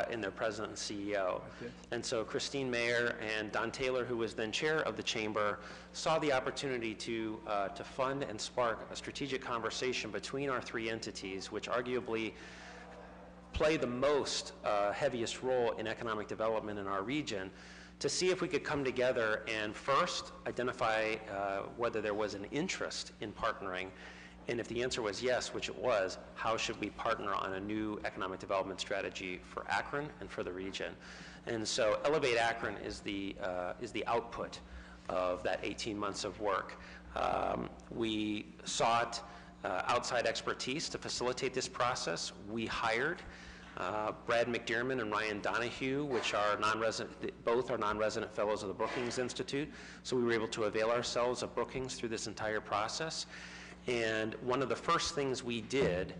in their president and CEO. Okay. And so Christine Mayer and Don Taylor, who was then chair of the Chamber, saw the opportunity to fund and spark a strategic conversation between our three entities, which arguably play the most heaviest role in economic development in our region, to see if we could come together and first identify whether there was an interest in partnering, and if the answer was yes, which it was, how should we partner on a new economic development strategy for Akron and for the region. And so Elevate Akron is the output of that 18 months of work. We sought outside expertise to facilitate this process. We hired Brad McDearman and Ryan Donahue, which are both are non-resident fellows of the Brookings Institute. So we were able to avail ourselves of Brookings through this entire process. And one of the first things we did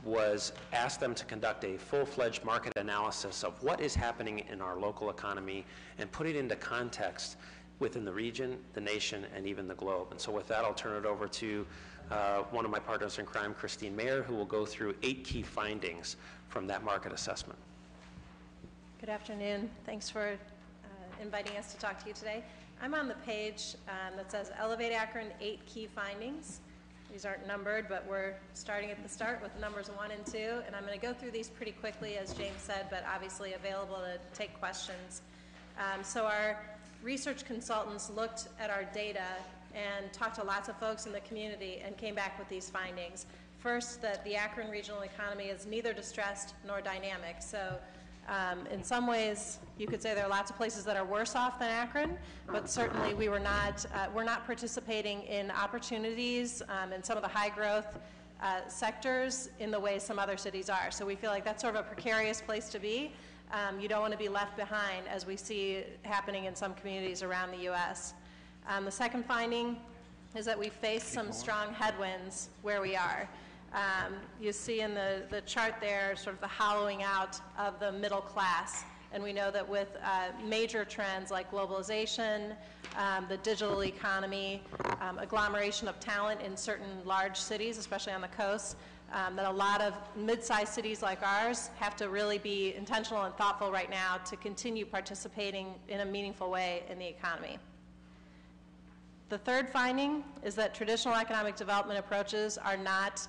was ask them to conduct a full-fledged market analysis of what is happening in our local economy and put it into context within the region, the nation, and even the globe. And so with that, I'll turn it over to one of my partners in crime, Christine Mayer, who will go through 8 key findings from that market assessment. Good afternoon. Thanks for inviting us to talk to you today. I'm on the page that says Elevate Akron 8 key findings. These aren't numbered, but we're starting at the start with numbers 1 and 2, and I'm going to go through these pretty quickly, as James said, but obviously available to take questions. So our research consultants looked at our data and talked to lots of folks in the community and came back with these findings. First, that the Akron regional economy is neither distressed nor dynamic. So in some ways, you could say there are lots of places that are worse off than Akron, but certainly we're not participating in opportunities in some of the high growth sectors in the way some other cities are. So we feel like that's sort of a precarious place to be. You don't want to be left behind, as we see happening in some communities around the U.S. The second finding is that we face some strong headwinds where we are. You see in the chart there sort of the hollowing out of the middle class, and we know that with major trends like globalization, the digital economy, agglomeration of talent in certain large cities, especially on the coast, that a lot of mid-sized cities like ours have to really be intentional and thoughtful right now to continue participating in a meaningful way in the economy. The third finding is that traditional economic development approaches are not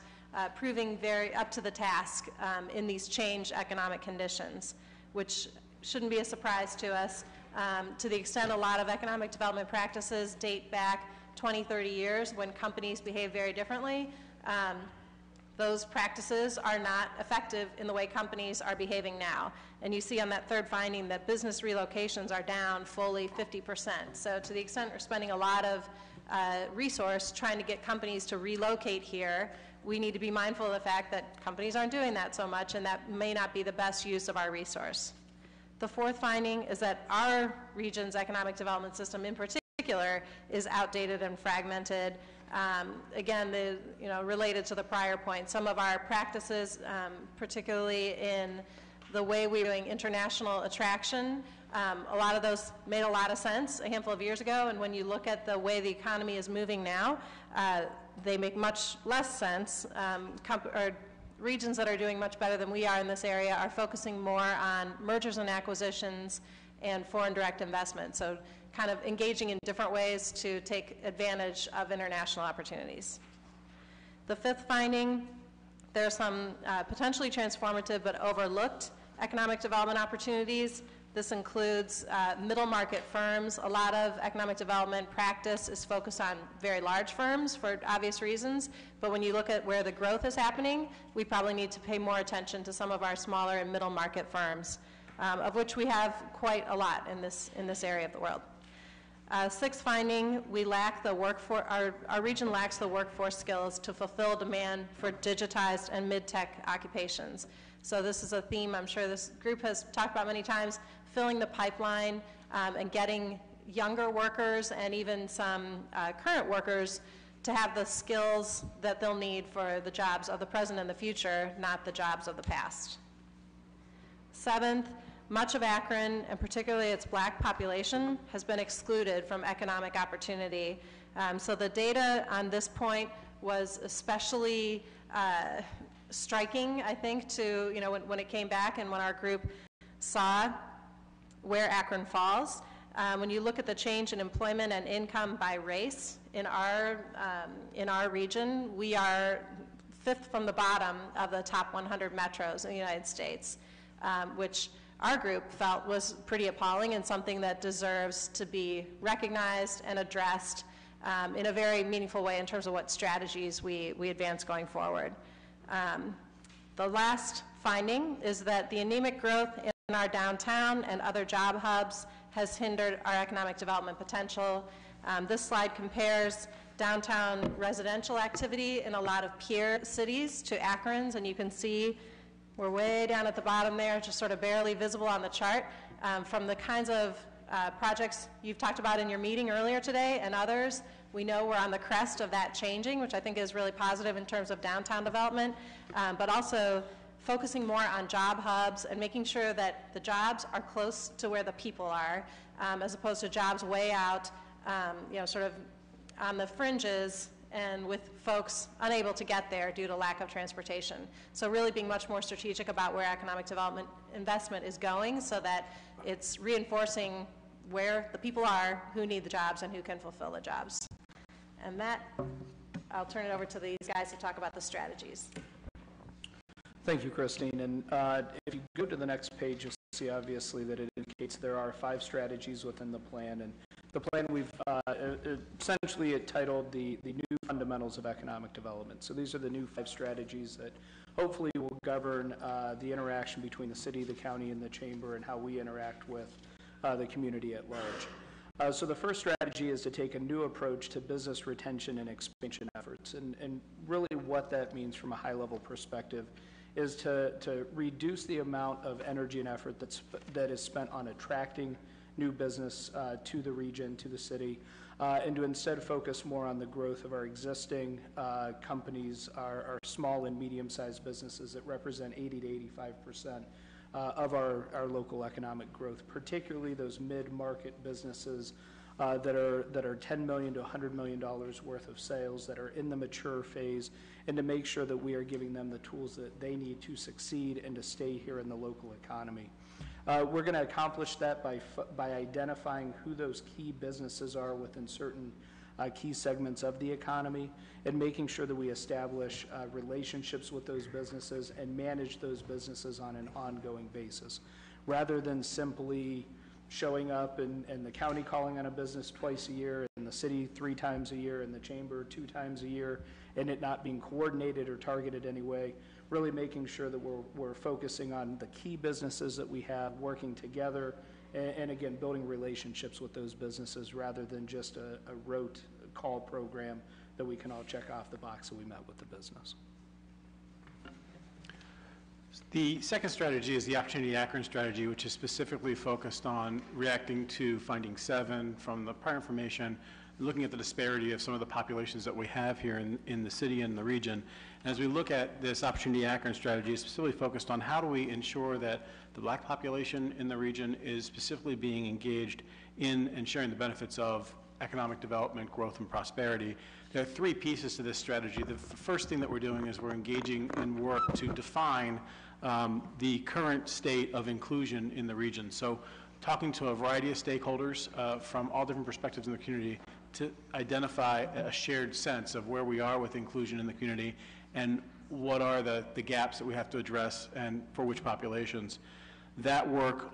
proving very up to the task in these changed economic conditions, which shouldn't be a surprise to us. To the extent a lot of economic development practices date back 20, 30 years when companies behave very differently, those practices are not effective in the way companies are behaving now. And you see on that third finding that business relocations are down fully 50%. So to the extent we're spending a lot of resource trying to get companies to relocate here, we need to be mindful of the fact that companies aren't doing that so much, and that may not be the best use of our resource. The fourth finding is that our region's economic development system in particular is outdated and fragmented. Again, related to the prior point, some of our practices, particularly in the way we're doing international attraction, a lot of those made a lot of sense a handful of years ago, and when you look at the way the economy is moving now, they make much less sense. Regions that are doing much better than we are in this area are focusing more on mergers and acquisitions and foreign direct investment. So kind of engaging in different ways to take advantage of international opportunities. The fifth finding, there are some potentially transformative but overlooked economic development opportunities. This includes middle market firms. A lot of economic development practice is focused on very large firms for obvious reasons, but when you look at where the growth is happening, we probably need to pay more attention to some of our smaller and middle market firms, of which we have quite a lot in this area of the world. Sixth finding, we lack the workforce, our region lacks the workforce skills to fulfill demand for digitized and mid-tech occupations. So this is a theme I'm sure this group has talked about many times, filling the pipeline and getting younger workers and even some current workers to have the skills that they'll need for the jobs of the present and the future, not the jobs of the past. Seventh, much of Akron, and particularly its black population, has been excluded from economic opportunity. So the data on this point was especially striking, I think, to, when it came back and when our group saw where Akron falls. When you look at the change in employment and income by race in our region, we are fifth from the bottom of the top 100 metros in the United States, which our group felt was pretty appalling and something that deserves to be recognized and addressed in a very meaningful way in terms of what strategies we advance going forward. The last finding is that the anemic growth in our downtown and other job hubs has hindered our economic development potential. This slide compares downtown residential activity in a lot of peer cities to Akron's, and you can see we're way down at the bottom there, just sort of barely visible on the chart. From the kinds of projects you've talked about in your meeting earlier today and others, we know we're on the crest of that changing, which I think is really positive in terms of downtown development, but also focusing more on job hubs and making sure that the jobs are close to where the people are, as opposed to jobs way out, sort of on the fringes and with folks unable to get there due to lack of transportation. So really being much more strategic about where economic development investment is going so that it's reinforcing where the people are who need the jobs and who can fulfill the jobs. And that, I'll turn it over to these guys to talk about the strategies. Thank you, Christine. And if you go to the next page, you'll see obviously that it indicates there are 5 strategies within the plan. And the plan we've essentially titled the New Fundamentals of Economic Development. So these are the new 5 strategies that hopefully will govern the interaction between the city, the county, and the chamber, and how we interact with the community at large. So the first strategy is to take a new approach to business retention and expansion efforts. And really what that means from a high-level perspective is to reduce the amount of energy and effort that is spent on attracting new business to the region, to the city, and to instead focus more on the growth of our existing companies, our small and medium-sized businesses that represent 80 to 85% of our local economic growth, particularly those mid-market businesses that are $10 million to $100 million worth of sales that are in the mature phase, and to make sure that we are giving them the tools that they need to succeed and to stay here in the local economy. We're going to accomplish that by identifying who those key businesses are within certain key segments of the economy, and making sure that we establish relationships with those businesses and manage those businesses on an ongoing basis, rather than simply showing up and the county calling on a business twice a year, and the city 3 times a year, and the chamber 2 times a year, and it not being coordinated or targeted anyway. Really making sure that we're focusing on the key businesses that we have, working together, and again, building relationships with those businesses rather than just a rote call program that we can all check off the box that we met with the business. The second strategy is the Opportunity Akron strategy, which is specifically focused on reacting to finding 7 from the prior information, looking at the disparity of some of the populations that we have here in the city and the region. And as we look at this Opportunity Akron strategy, it's specifically focused on how do we ensure that the black population in the region is specifically being engaged in and sharing the benefits of economic development, growth, and prosperity. There are 3 pieces to this strategy. The first thing that we're doing is we're engaging in work to define the current state of inclusion in the region. So talking to a variety of stakeholders from all different perspectives in the community to identify a shared sense of where we are with inclusion in the community and what are the gaps that we have to address and for which populations. That work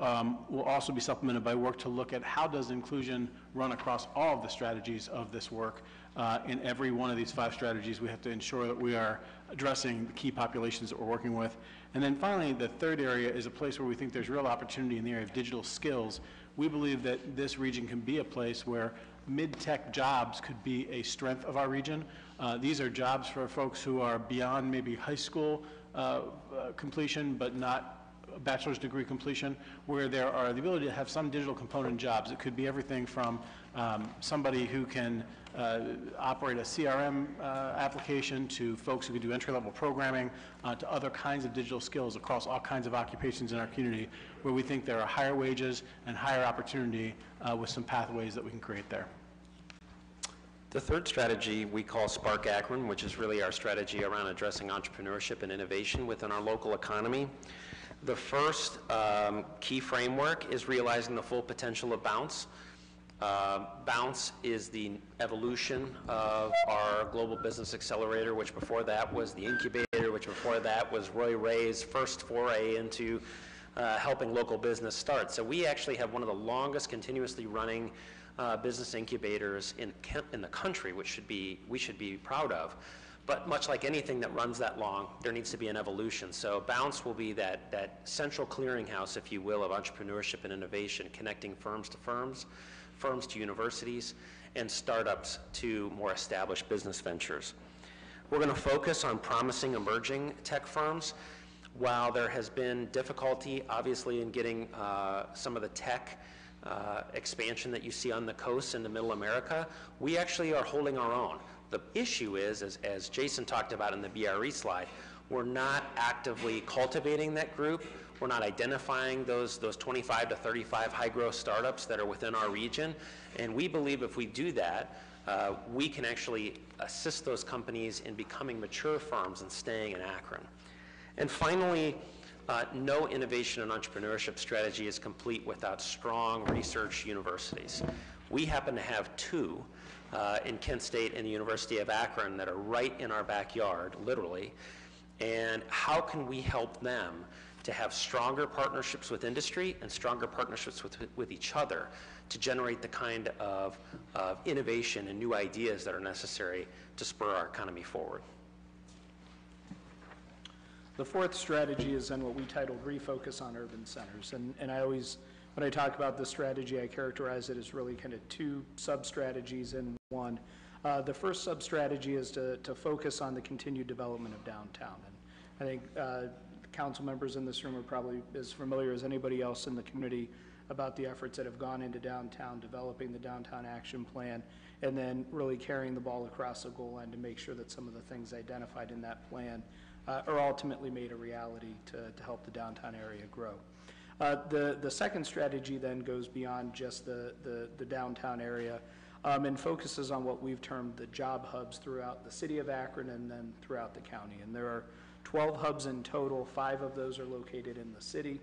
will also be supplemented by work to look at how does inclusion run across all of the strategies of this work. In every one of these 5 strategies, we have to ensure that we are addressing the key populations that we're working with. And then finally, the third area is a place where we think there's real opportunity in the area of digital skills. We believe that this region can be a place where mid-tech jobs could be a strength of our region. These are jobs for folks who are beyond maybe high school completion, but not a bachelor's degree completion, where there are the ability to have some digital component jobs. It could be everything from somebody who can operate a CRM application to folks who can do entry-level programming to other kinds of digital skills across all kinds of occupations in our community, where we think there are higher wages and higher opportunity with some pathways that we can create there. The third strategy we call Spark Akron, which is really our strategy around addressing entrepreneurship and innovation within our local economy. The first key framework is realizing the full potential of Bounce. Bounce is the evolution of our Global Business Accelerator, which before that was the incubator, which before that was Roy Ray's first foray into helping local business start. So we actually have one of the longest continuously running business incubators in the country, which we should be proud of. But much like anything that runs that long, there needs to be an evolution. So Bounce will be that central clearinghouse, if you will, of entrepreneurship and innovation, connecting firms to firms, firms to universities, and startups to more established business ventures. We're going to focus on promising emerging tech firms. While there has been difficulty, obviously, in getting some of the tech expansion that you see on the coast into Middle America, we actually are holding our own. The issue is, as Jason talked about in the BRE slide, we're not actively cultivating that group. We're not identifying those 25 to 35 high-growth startups that are within our region. And we believe if we do that, we can actually assist those companies in becoming mature firms and staying in Akron. And finally, no innovation and entrepreneurship strategy is complete without strong research universities. We happen to have two in Kent State and the University of Akron that are right in our backyard, literally. And how can we help them to have stronger partnerships with industry and stronger partnerships with each other to generate the kind of innovation and new ideas that are necessary to spur our economy forward? The fourth strategy is then what we titled Refocus on Urban Centers. And I always, when I talk about this strategy, I characterize it as really kind of two sub-strategies in one. The first sub-strategy is to focus on the continued development of downtown. And I think council members in this room are probably as familiar as anybody else in the community about the efforts that have gone into downtown, developing the downtown action plan, and then really carrying the ball across the goal line to make sure that some of the things identified in that plan are ultimately made a reality to help the downtown area grow. The second strategy then goes beyond just the downtown area and focuses on what we've termed the job hubs throughout the city of Akron and then throughout the county. And there are 12 hubs in total. 5 of those are located in the city.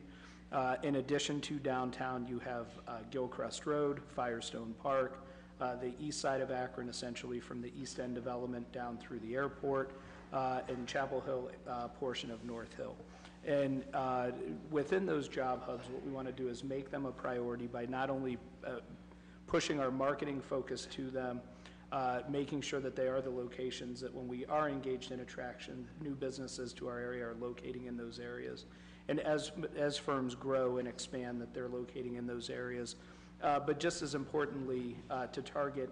In addition to downtown, you have Gilcrest Road, Firestone Park, the east side of Akron, essentially from the East End development down through the airport, and Chapel Hill portion of North Hill. And within those job hubs, what we want to do is make them a priority by not only pushing our marketing focus to them, making sure that they are the locations that when we are engaged in attraction, new businesses to our area are locating in those areas. And as firms grow and expand, that they're locating in those areas. But just as importantly, to target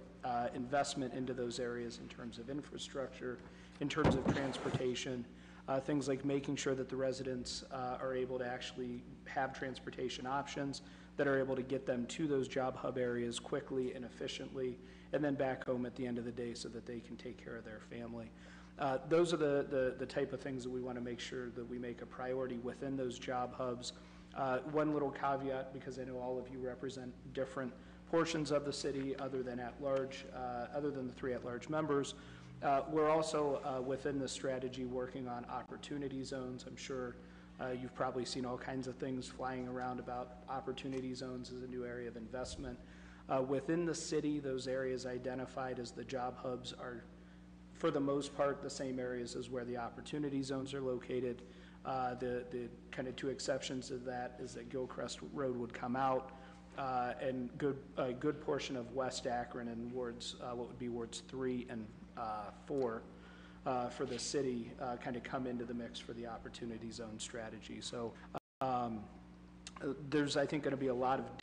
investment into those areas in terms of infrastructure, in terms of transportation, things like making sure that the residents are able to actually have transportation options that are able to get them to those job hub areas quickly and efficiently, and then back home at the end of the day so that they can take care of their family. Those are the type of things that we want to make sure that we make a priority within those job hubs. One little caveat, because I know all of you represent different portions of the city other than at-large, other than the 3 at-large members. We're also, within the strategy, working on opportunity zones. I'm sure you've probably seen all kinds of things flying around about opportunity zones as a new area of investment. Within the city, those areas identified as the job hubs are, for the most part, the same areas as where the opportunity zones are located. The kind of 2 exceptions to that is that Gilcrest Road would come out, and a good portion of West Akron and wards, what would be wards 3 and 4 for the city, kind of come into the mix for the opportunity zone strategy. So there's, I think, going to be a lot of